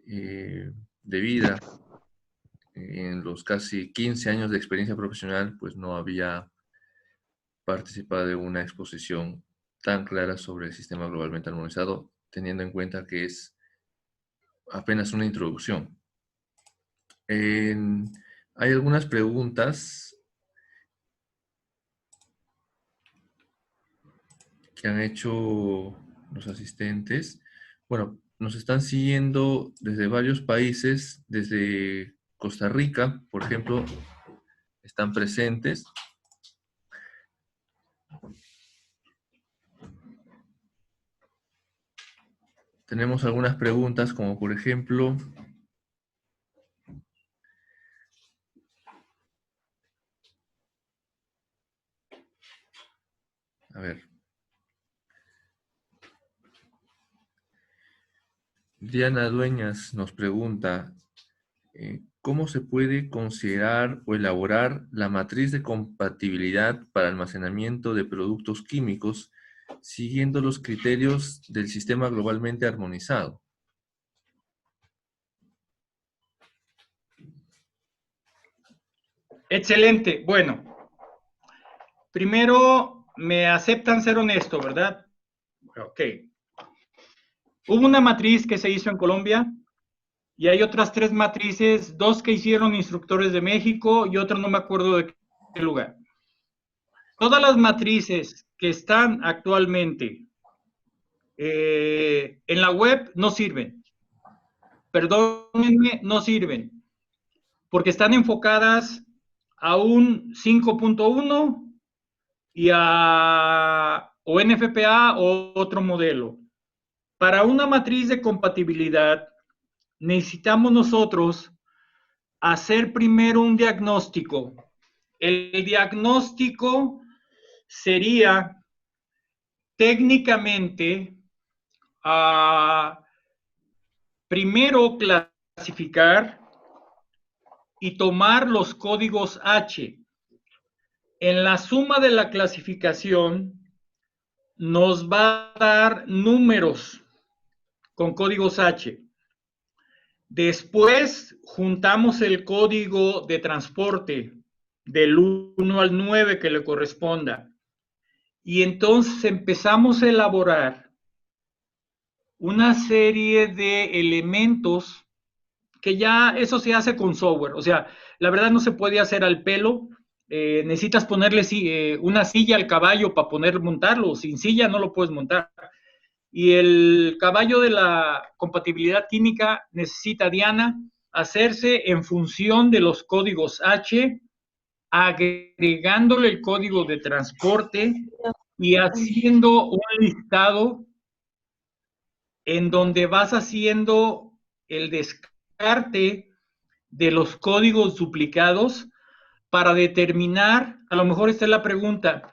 de vida, en los casi 15 años de experiencia profesional, pues no había participado de una exposición tan clara sobre el sistema globalmente armonizado, teniendo en cuenta que es apenas una introducción. Hay algunas preguntas que han hecho los asistentes. Bueno, nos están siguiendo desde varios países, desde Costa Rica, por ejemplo, están presentes. Tenemos algunas preguntas, como por ejemplo, a ver, Diana Dueñas nos pregunta, ¿cómo se puede considerar o elaborar la matriz de compatibilidad para almacenamiento de productos químicos siguiendo los criterios del sistema globalmente armonizado? Excelente. Bueno, primero me aceptan ser honesto, ¿verdad? Ok. Hubo una matriz que se hizo en Colombia y hay otras 3 matrices, 2 que hicieron instructores de México y otro no me acuerdo de qué lugar. Todas las matrices que están actualmente en la web no sirven. Perdónenme, no sirven. Porque están enfocadas a un 5.1 y a o NFPA o otro modelo. Para una matriz de compatibilidad, necesitamos nosotros hacer primero un diagnóstico. El diagnóstico sería técnicamente primero clasificar y tomar los códigos H. En la suma de la clasificación nos va a dar números con códigos H. Después juntamos el código de transporte del 1 al 9 que le corresponda. Y entonces empezamos a elaborar una serie de elementos que ya eso se hace con software. O sea, la verdad no se puede hacer al pelo. Necesitas ponerle una silla al caballo para poder montarlo. Sin silla no lo puedes montar. Y el caballo de la compatibilidad química necesita, Diana, hacerse en función de los códigos H, agregándole el código de transporte y haciendo un listado en donde vas haciendo el descarte de los códigos duplicados para determinar, a lo mejor esta es la pregunta,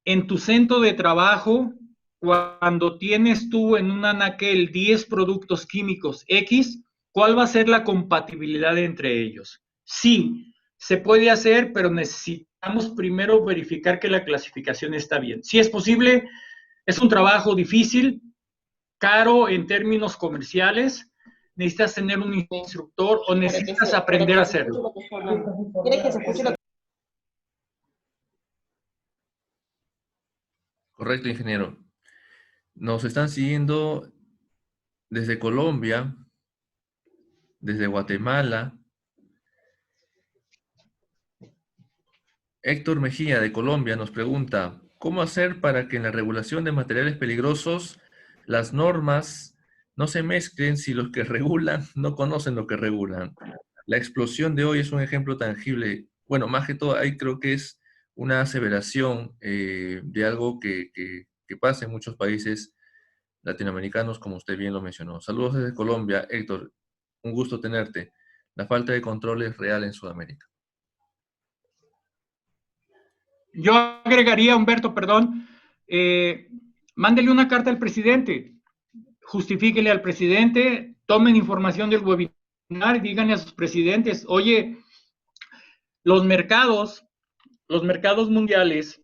en tu centro de trabajo, cuando tienes tú en un anaquel 10 productos químicos X, ¿cuál va a ser la compatibilidad entre ellos? Sí, se puede hacer, pero necesitamos primero verificar que la clasificación está bien. Si es posible, es un trabajo difícil, caro en términos comerciales, necesitas tener un instructor o necesitas aprender a hacerlo. Correcto, ingeniero. Nos están siguiendo desde Colombia, desde Guatemala. Héctor Mejía, de Colombia, nos pregunta, ¿cómo hacer para que en la regulación de materiales peligrosos las normas no se mezclen si los que regulan no conocen lo que regulan? La explosión de hoy es un ejemplo tangible. Bueno, más que todo, ahí creo que es una aseveración de algo que pasa en muchos países latinoamericanos, como usted bien lo mencionó. Saludos desde Colombia, Héctor. Un gusto tenerte. La falta de control es real en Sudamérica. Yo agregaría, Humberto, perdón, mándele una carta al presidente, justifíquele al presidente, tomen información del webinar y díganle a sus presidentes, oye, Los mercados mundiales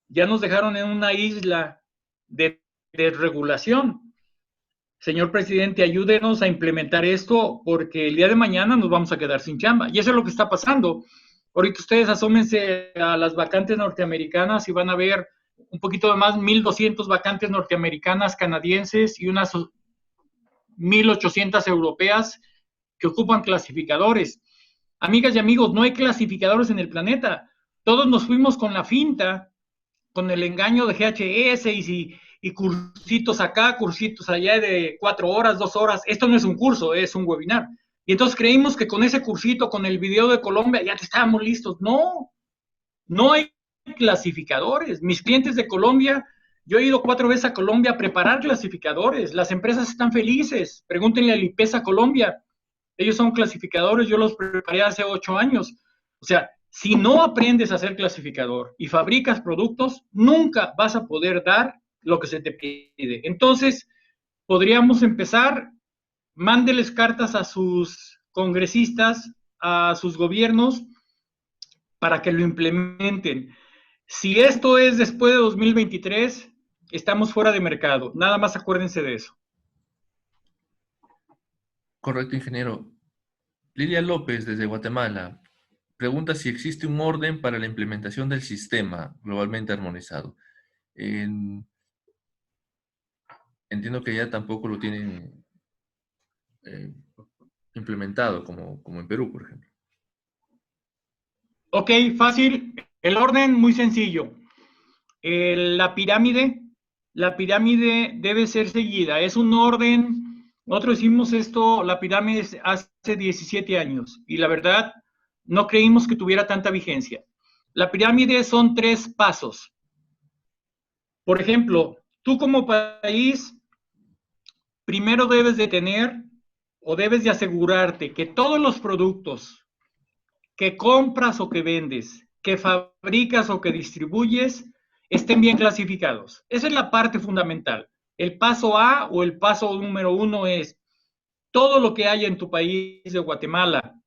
ya nos dejaron en una isla de regulación. Señor presidente, ayúdenos a implementar esto porque el día de mañana nos vamos a quedar sin chamba. Y eso es lo que está pasando. Ahorita ustedes asómense a las vacantes norteamericanas y van a ver un poquito de más, 1,200 vacantes norteamericanas, canadienses y unas 1,800 europeas que ocupan clasificadores. Amigas y amigos, no hay clasificadores en el planeta. Todos nos fuimos con la finta, con el engaño de GHS y cursitos acá, cursitos allá de 4 horas, 2 horas. Esto no es un curso, es un webinar. Y entonces creímos que con ese cursito, con el video de Colombia, ya estábamos listos. No, no hay clasificadores. Mis clientes de Colombia, yo he ido 4 veces a Colombia a preparar clasificadores. Las empresas están felices. Pregúntenle a Lipesa Colombia. Ellos son clasificadores, yo los preparé hace 8 años. O sea, si no aprendes a ser clasificador y fabricas productos, nunca vas a poder dar lo que se te pide. Entonces, podríamos empezar, mándeles cartas a sus congresistas, a sus gobiernos, para que lo implementen. Si esto es después de 2023, estamos fuera de mercado. Nada más acuérdense de eso. Correcto, ingeniero. Lilia López, desde Guatemala, pregunta si existe un orden para la implementación del sistema globalmente armonizado. Entiendo que ya tampoco lo tienen implementado como en Perú, por ejemplo. Ok, fácil. El orden muy sencillo. La pirámide debe ser seguida. Es un orden. Nosotros hicimos esto, la pirámide hace 17 años y la verdad no creímos que tuviera tanta vigencia. La pirámide son 3 pasos. Por ejemplo, tú como país, primero debes de tener o debes de asegurarte que todos los productos que compras o que vendes, que fabricas o que distribuyes, estén bien clasificados. Esa es la parte fundamental. El paso A o el paso número 1 es todo lo que haya en tu país de Guatemala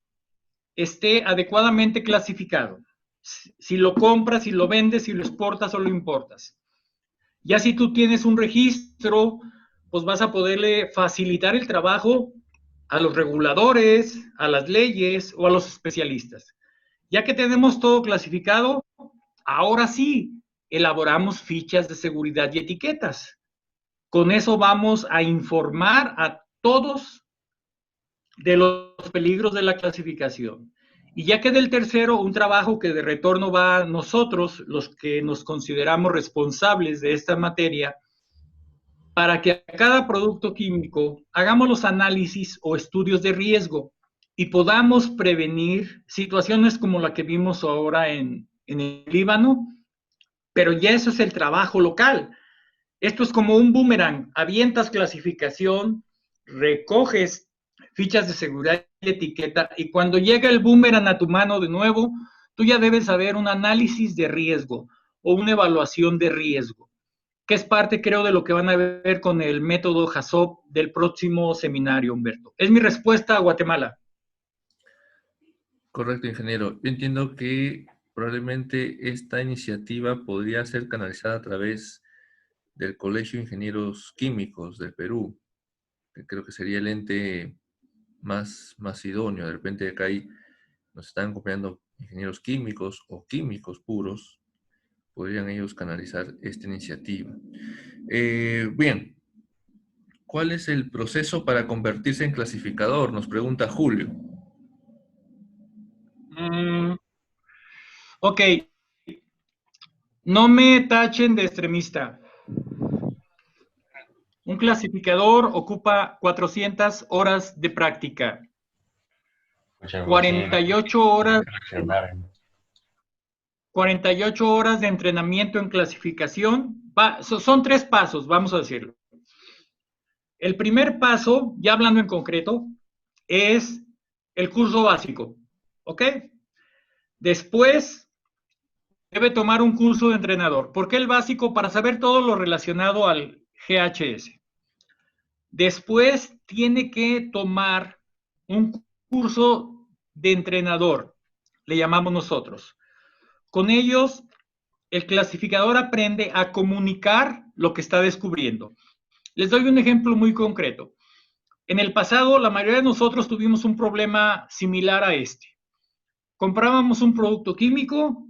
esté adecuadamente clasificado. Si lo compras, si lo vendes, si lo exportas o lo importas. Ya si tú tienes un registro, pues vas a poderle facilitar el trabajo a los reguladores, a las leyes o a los especialistas. Ya que tenemos todo clasificado, ahora sí, elaboramos fichas de seguridad y etiquetas. Con eso vamos a informar a todos de los peligros de la clasificación. Y ya que del tercero, un trabajo que de retorno va a nosotros, los que nos consideramos responsables de esta materia, para que a cada producto químico hagamos los análisis o estudios de riesgo y podamos prevenir situaciones como la que vimos ahora en el Líbano, pero ya eso es el trabajo local. Esto es como un boomerang, avientas clasificación, recoges fichas de seguridad y etiqueta, y cuando llega el boomerang a tu mano de nuevo, tú ya debes saber un análisis de riesgo o una evaluación de riesgo, que es parte, creo, de lo que van a ver con el método HACCP del próximo seminario, Humberto. Es mi respuesta a Guatemala. Correcto, ingeniero. Yo entiendo que probablemente esta iniciativa podría ser canalizada a través del Colegio de Ingenieros Químicos del Perú, que creo que sería el ente más idóneo. De repente acá nos están acompañando ingenieros químicos o químicos puros, podrían ellos canalizar esta iniciativa. Bien, ¿cuál es el proceso para convertirse en clasificador? Nos pregunta Julio. Ok, no me tachen de extremista. Un clasificador ocupa 400 horas de práctica, 48 horas de entrenamiento en clasificación. Son 3 pasos, vamos a decirlo. El primer paso, ya hablando en concreto, es el curso básico, ¿ok? Después debe tomar un curso de entrenador. ¿Por qué el básico? Para saber todo lo relacionado al GHS. Después tiene que tomar un curso de entrenador. le llamamos nosotros. Con ellos, el clasificador aprende a comunicar lo que está descubriendo. Les doy un ejemplo muy concreto. En el pasado, la mayoría de nosotros tuvimos un problema similar a este. Comprábamos un producto químico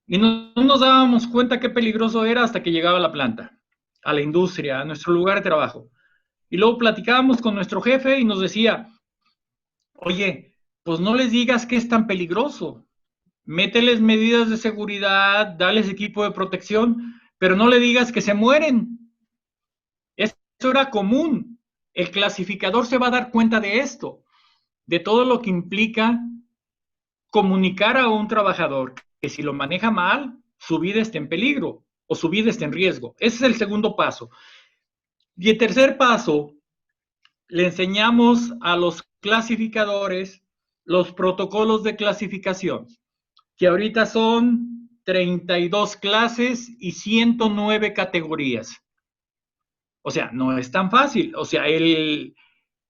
y no nos dábamos cuenta qué peligroso era hasta que llegaba a la planta, a la industria, a nuestro lugar de trabajo. Y luego platicábamos con nuestro jefe y nos decía, oye, pues no les digas que es tan peligroso. Mételes medidas de seguridad, dales equipo de protección, pero no le digas que se mueren. Eso era común. El clasificador se va a dar cuenta de esto, de todo lo que implica comunicar a un trabajador que si lo maneja mal, su vida está en peligro o su vida está en riesgo. Ese es el segundo paso. Y el tercer paso, le enseñamos a los clasificadores los protocolos de clasificación, que ahorita son 32 clases y 109 categorías. O sea, no es tan fácil. O sea,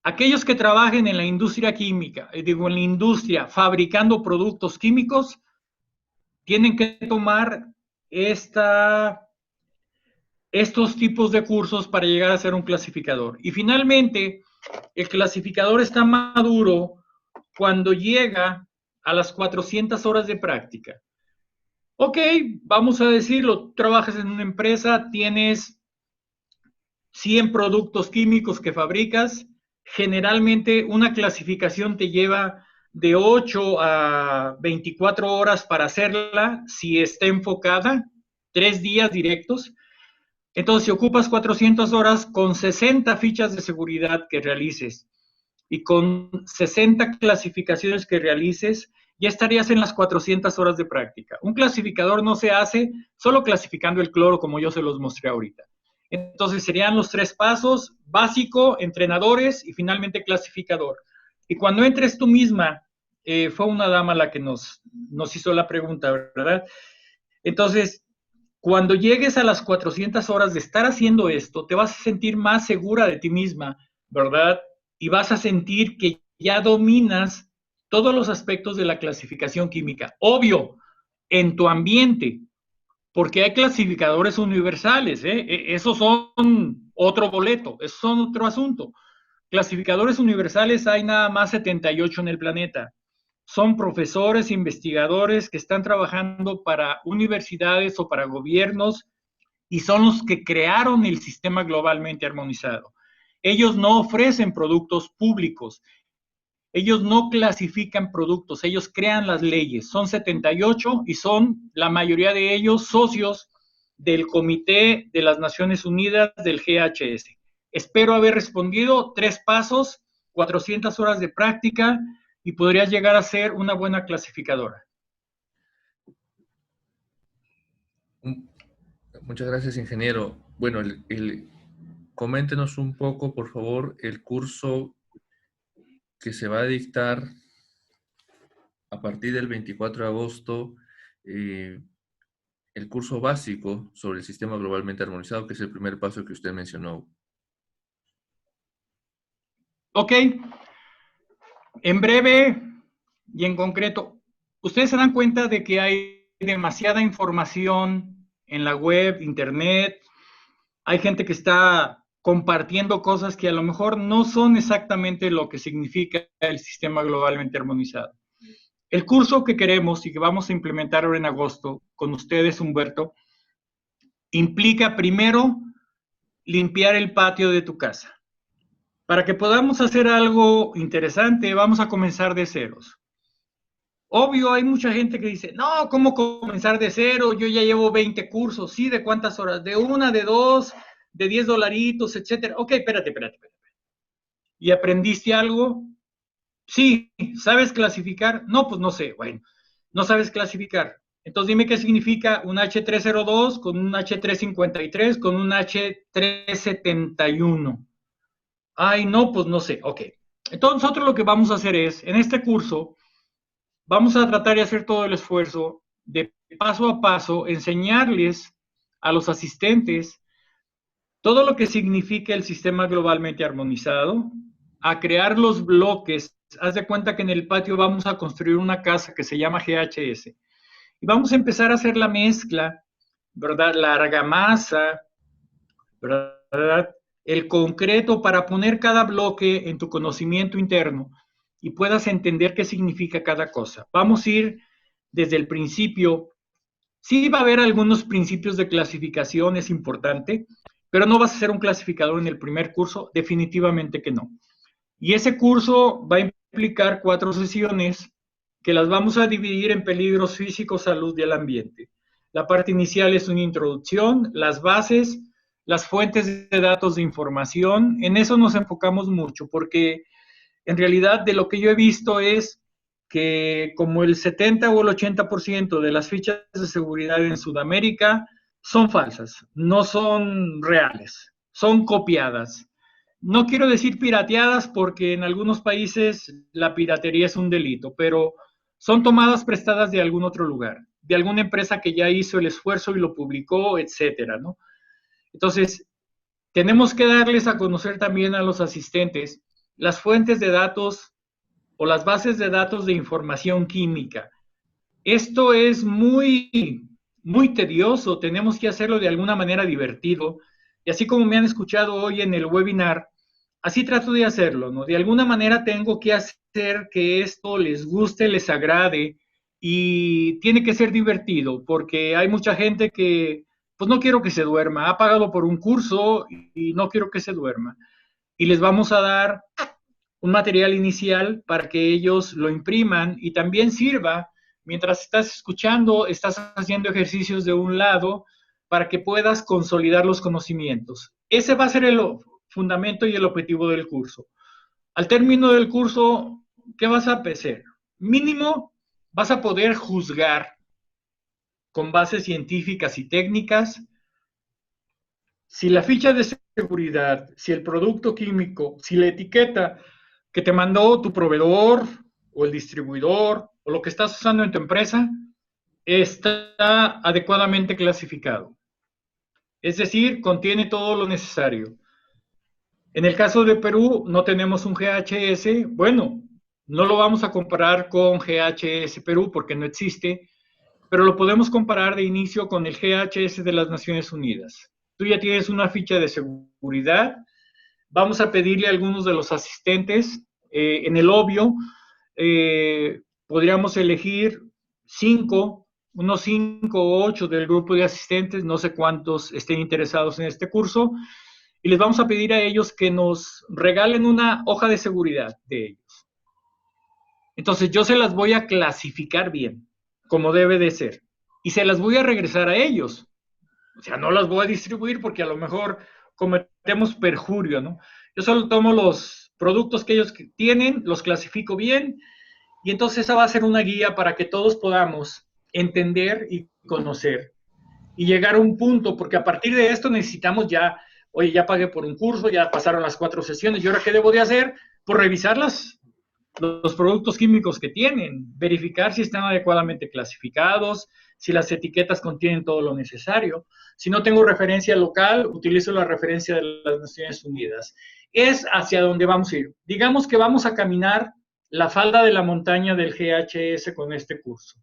aquellos que trabajen en la industria química, en la industria fabricando productos químicos, tienen que tomar estos tipos de cursos para llegar a ser un clasificador. Y finalmente, el clasificador está maduro cuando llega a las 400 horas de práctica. Ok, vamos a decirlo, trabajas en una empresa, tienes 100 productos químicos que fabricas, generalmente una clasificación te lleva de 8 a 24 horas para hacerla, si está enfocada, 3 días directos. Entonces, si ocupas 400 horas, con 60 fichas de seguridad que realices y con 60 clasificaciones que realices, ya estarías en las 400 horas de práctica. Un clasificador no se hace solo clasificando el cloro como yo se los mostré ahorita. Entonces serían los 3 pasos: básico, entrenadores y finalmente clasificador. Y cuando entres tú misma, fue una dama la que nos hizo la pregunta, ¿verdad? Entonces, cuando llegues a las 400 horas de estar haciendo esto, te vas a sentir más segura de ti misma, ¿verdad? Y vas a sentir que ya dominas todos los aspectos de la clasificación química. Obvio, en tu ambiente, porque hay clasificadores universales, esos son otro boleto, esos son otro asunto. Clasificadores universales hay nada más 78 en el planeta. Son profesores, investigadores que están trabajando para universidades o para gobiernos y son los que crearon el sistema globalmente armonizado. Ellos no ofrecen productos públicos, ellos no clasifican productos, ellos crean las leyes. Son 78 y son la mayoría de ellos socios del Comité de las Naciones Unidas del GHS. Espero haber respondido. 3 pasos, 400 horas de práctica y podrías llegar a ser una buena clasificadora. Muchas gracias, ingeniero. Bueno, coméntenos un poco, por favor, el curso que se va a dictar a partir del 24 de agosto, el curso básico sobre el sistema globalmente armonizado, que es el primer paso que usted mencionó. Ok. En breve y en concreto, ustedes se dan cuenta de que hay demasiada información en la web, internet. Hay gente que está compartiendo cosas que a lo mejor no son exactamente lo que significa el sistema globalmente armonizado. El curso que queremos y que vamos a implementar ahora en agosto con ustedes, Humberto, implica primero limpiar el patio de tu casa. Para que podamos hacer algo interesante, vamos a comenzar de ceros. Obvio, hay mucha gente que dice, no, ¿cómo comenzar de cero? Yo ya llevo 20 cursos. ¿Sí? ¿De cuántas horas? De 1, de 2, de 10 dolaritos, etcétera. Ok, espérate. ¿Y aprendiste algo? Sí. ¿Sabes clasificar? No, pues no sé. Bueno, no sabes clasificar. Entonces dime qué significa un H302 con un H353 con un H371. Ay, no, pues no sé. Ok. Entonces nosotros lo que vamos a hacer es, en este curso, vamos a tratar de hacer todo el esfuerzo de paso a paso enseñarles a los asistentes todo lo que significa el sistema globalmente armonizado, a crear los bloques haz de cuenta que en el patio vamos a construir una casa que se llama GHS. Y vamos a empezar a hacer la mezcla, ¿verdad? La argamasa, ¿verdad? El concreto para poner cada bloque en tu conocimiento interno y puedas entender qué significa cada cosa. Vamos a ir desde el principio. Sí va a haber algunos principios de clasificación, es importante, pero no vas a ser un clasificador en el primer curso, definitivamente que no. Y ese curso va a implicar 4 sesiones que las vamos a dividir en peligros físicos, salud y el ambiente. La parte inicial es una introducción, las bases, las fuentes de datos de información. En eso nos enfocamos mucho porque en realidad de lo que yo he visto es que como el 70 o el 80% de las fichas de seguridad en Sudamérica son falsas, no son reales, son copiadas. No quiero decir pirateadas porque en algunos países la piratería es un delito, pero son tomadas prestadas de algún otro lugar, de alguna empresa que ya hizo el esfuerzo y lo publicó, etcétera, ¿no? Entonces, tenemos que darles a conocer también a los asistentes las fuentes de datos o las bases de datos de información química. Esto es muy tedioso, tenemos que hacerlo de alguna manera divertido. Y así como me han escuchado hoy en el webinar, así trato de hacerlo, ¿no? De alguna manera tengo que hacer que esto les guste, les agrade y tiene que ser divertido porque hay mucha gente que, pues no quiero que se duerma, ha pagado por un curso y no quiero que se duerma. Y les vamos a dar un material inicial para que ellos lo impriman y también sirva mientras estás escuchando, estás haciendo ejercicios de un lado para que puedas consolidar los conocimientos. Ese va a ser el fundamento y el objetivo del curso. Al término del curso, ¿qué vas a hacer? Mínimo, vas a poder juzgar con bases científicas y técnicas si la ficha de seguridad, si el producto químico, si la etiqueta que te mandó tu proveedor o el distribuidor o lo que estás usando en tu empresa está adecuadamente clasificado. Es decir, contiene todo lo necesario. En el caso de Perú, no tenemos un GHS. Bueno, no lo vamos a comparar con GHS Perú porque no existe, pero lo podemos comparar de inicio con el GHS de las Naciones Unidas. Tú ya tienes una ficha de seguridad. Vamos a pedirle a algunos de los asistentes, en el obvio, podríamos elegir 5, unos 5 o 8 del grupo de asistentes, no sé cuántos estén interesados en este curso, y les vamos a pedir a ellos que nos regalen una hoja de seguridad de ellos. Entonces yo se las voy a clasificar bien, como debe de ser, y se las voy a regresar a ellos. O sea, no las voy a distribuir porque a lo mejor cometemos perjurio, ¿no? Yo solo tomo los productos que ellos tienen, los clasifico bien, y entonces esa va a ser una guía para que todos podamos entender y conocer y llegar a un punto, porque a partir de esto necesitamos ya, oye, ya pagué por un curso, ya pasaron las 4 sesiones, ¿y ahora qué debo de hacer? Pues revisar los productos químicos que tienen, verificar si están adecuadamente clasificados, si las etiquetas contienen todo lo necesario. Si no tengo referencia local, utilizo la referencia de las Naciones Unidas. Es hacia donde vamos a ir. Digamos que vamos a caminar la falda de la montaña del GHS con este curso,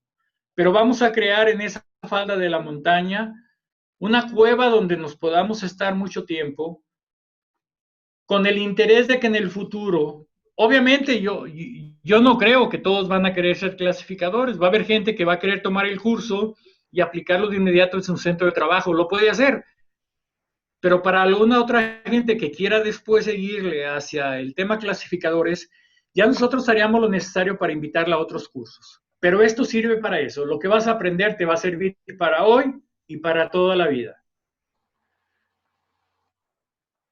pero vamos a crear en esa falda de la montaña una cueva donde nos podamos estar mucho tiempo, con el interés de que en el futuro, obviamente yo no creo que todos van a querer ser clasificadores, va a haber gente que va a querer tomar el curso y aplicarlo de inmediato en su centro de trabajo, lo puede hacer, pero para alguna otra gente que quiera después seguirle hacia el tema clasificadores, ya nosotros haríamos lo necesario para invitarla a otros cursos. Pero esto sirve para eso, lo que vas a aprender te va a servir para hoy y para toda la vida.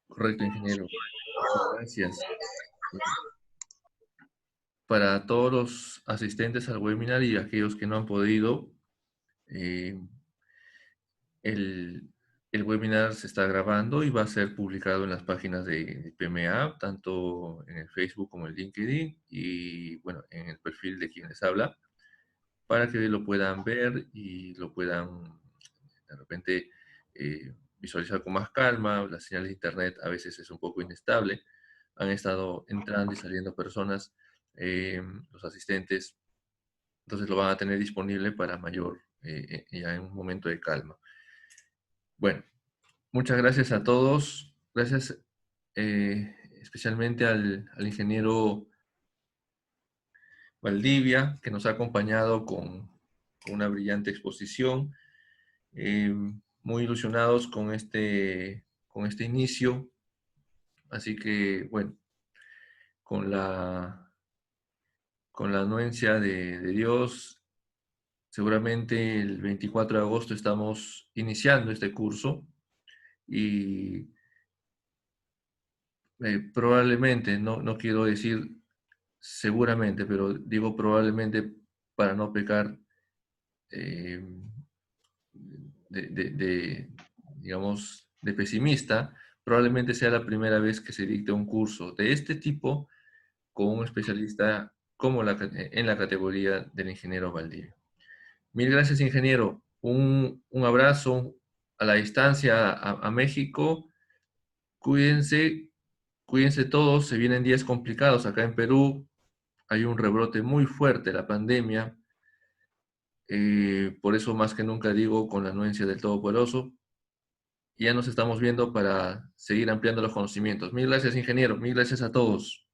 Correcto, ingeniero. Gracias. Para todos los asistentes al webinar y aquellos que no han podido, el webinar se está grabando y va a ser publicado en las páginas de PMA, tanto en el Facebook como en LinkedIn y, bueno, en el perfil de quien les habla, para que lo puedan ver y lo puedan, de repente, visualizar con más calma. La señal de internet a veces es un poco inestable. Han estado entrando y saliendo personas los asistentes. Entonces lo van a tener disponible para mayor, ya en un momento de calma. Bueno, muchas gracias a todos. Gracias especialmente al ingeniero Valdivia, que nos ha acompañado con una brillante exposición. Muy ilusionados con este inicio. Así que, bueno, con la anuencia de Dios, seguramente el 24 de agosto estamos iniciando este curso y probablemente, no quiero decir seguramente, pero digo probablemente para no pecar digamos, de pesimista, probablemente sea la primera vez que se dicte un curso de este tipo con un especialista como en la categoría del ingeniero Valdivia. Mil gracias, ingeniero. Un abrazo a la distancia a México. Cuídense todos. Se vienen días complicados acá en Perú. Hay un rebrote muy fuerte de la pandemia. Por eso más que nunca digo con la anuencia del Todopoderoso. Ya nos estamos viendo para seguir ampliando los conocimientos. Mil gracias, ingeniero. Mil gracias a todos.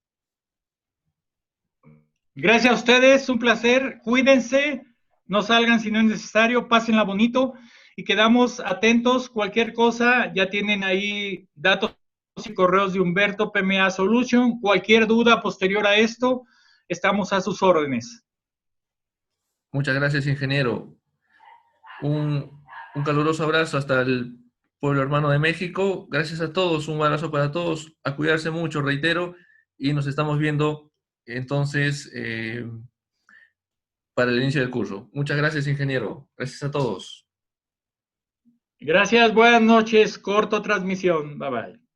Gracias a ustedes, un placer. Cuídense, no salgan si no es necesario, pásenla bonito y quedamos atentos. Cualquier cosa, ya tienen ahí datos y correos de Humberto PMA Solution. Cualquier duda posterior a esto, estamos a sus órdenes. Muchas gracias, ingeniero. Un caluroso abrazo hasta el pueblo hermano de México. Gracias a todos, un abrazo para todos. A cuidarse mucho, reitero, y nos estamos viendo entonces para el inicio del curso. Muchas gracias, ingeniero. Gracias a todos. Gracias, buenas noches. Corto transmisión. Bye bye.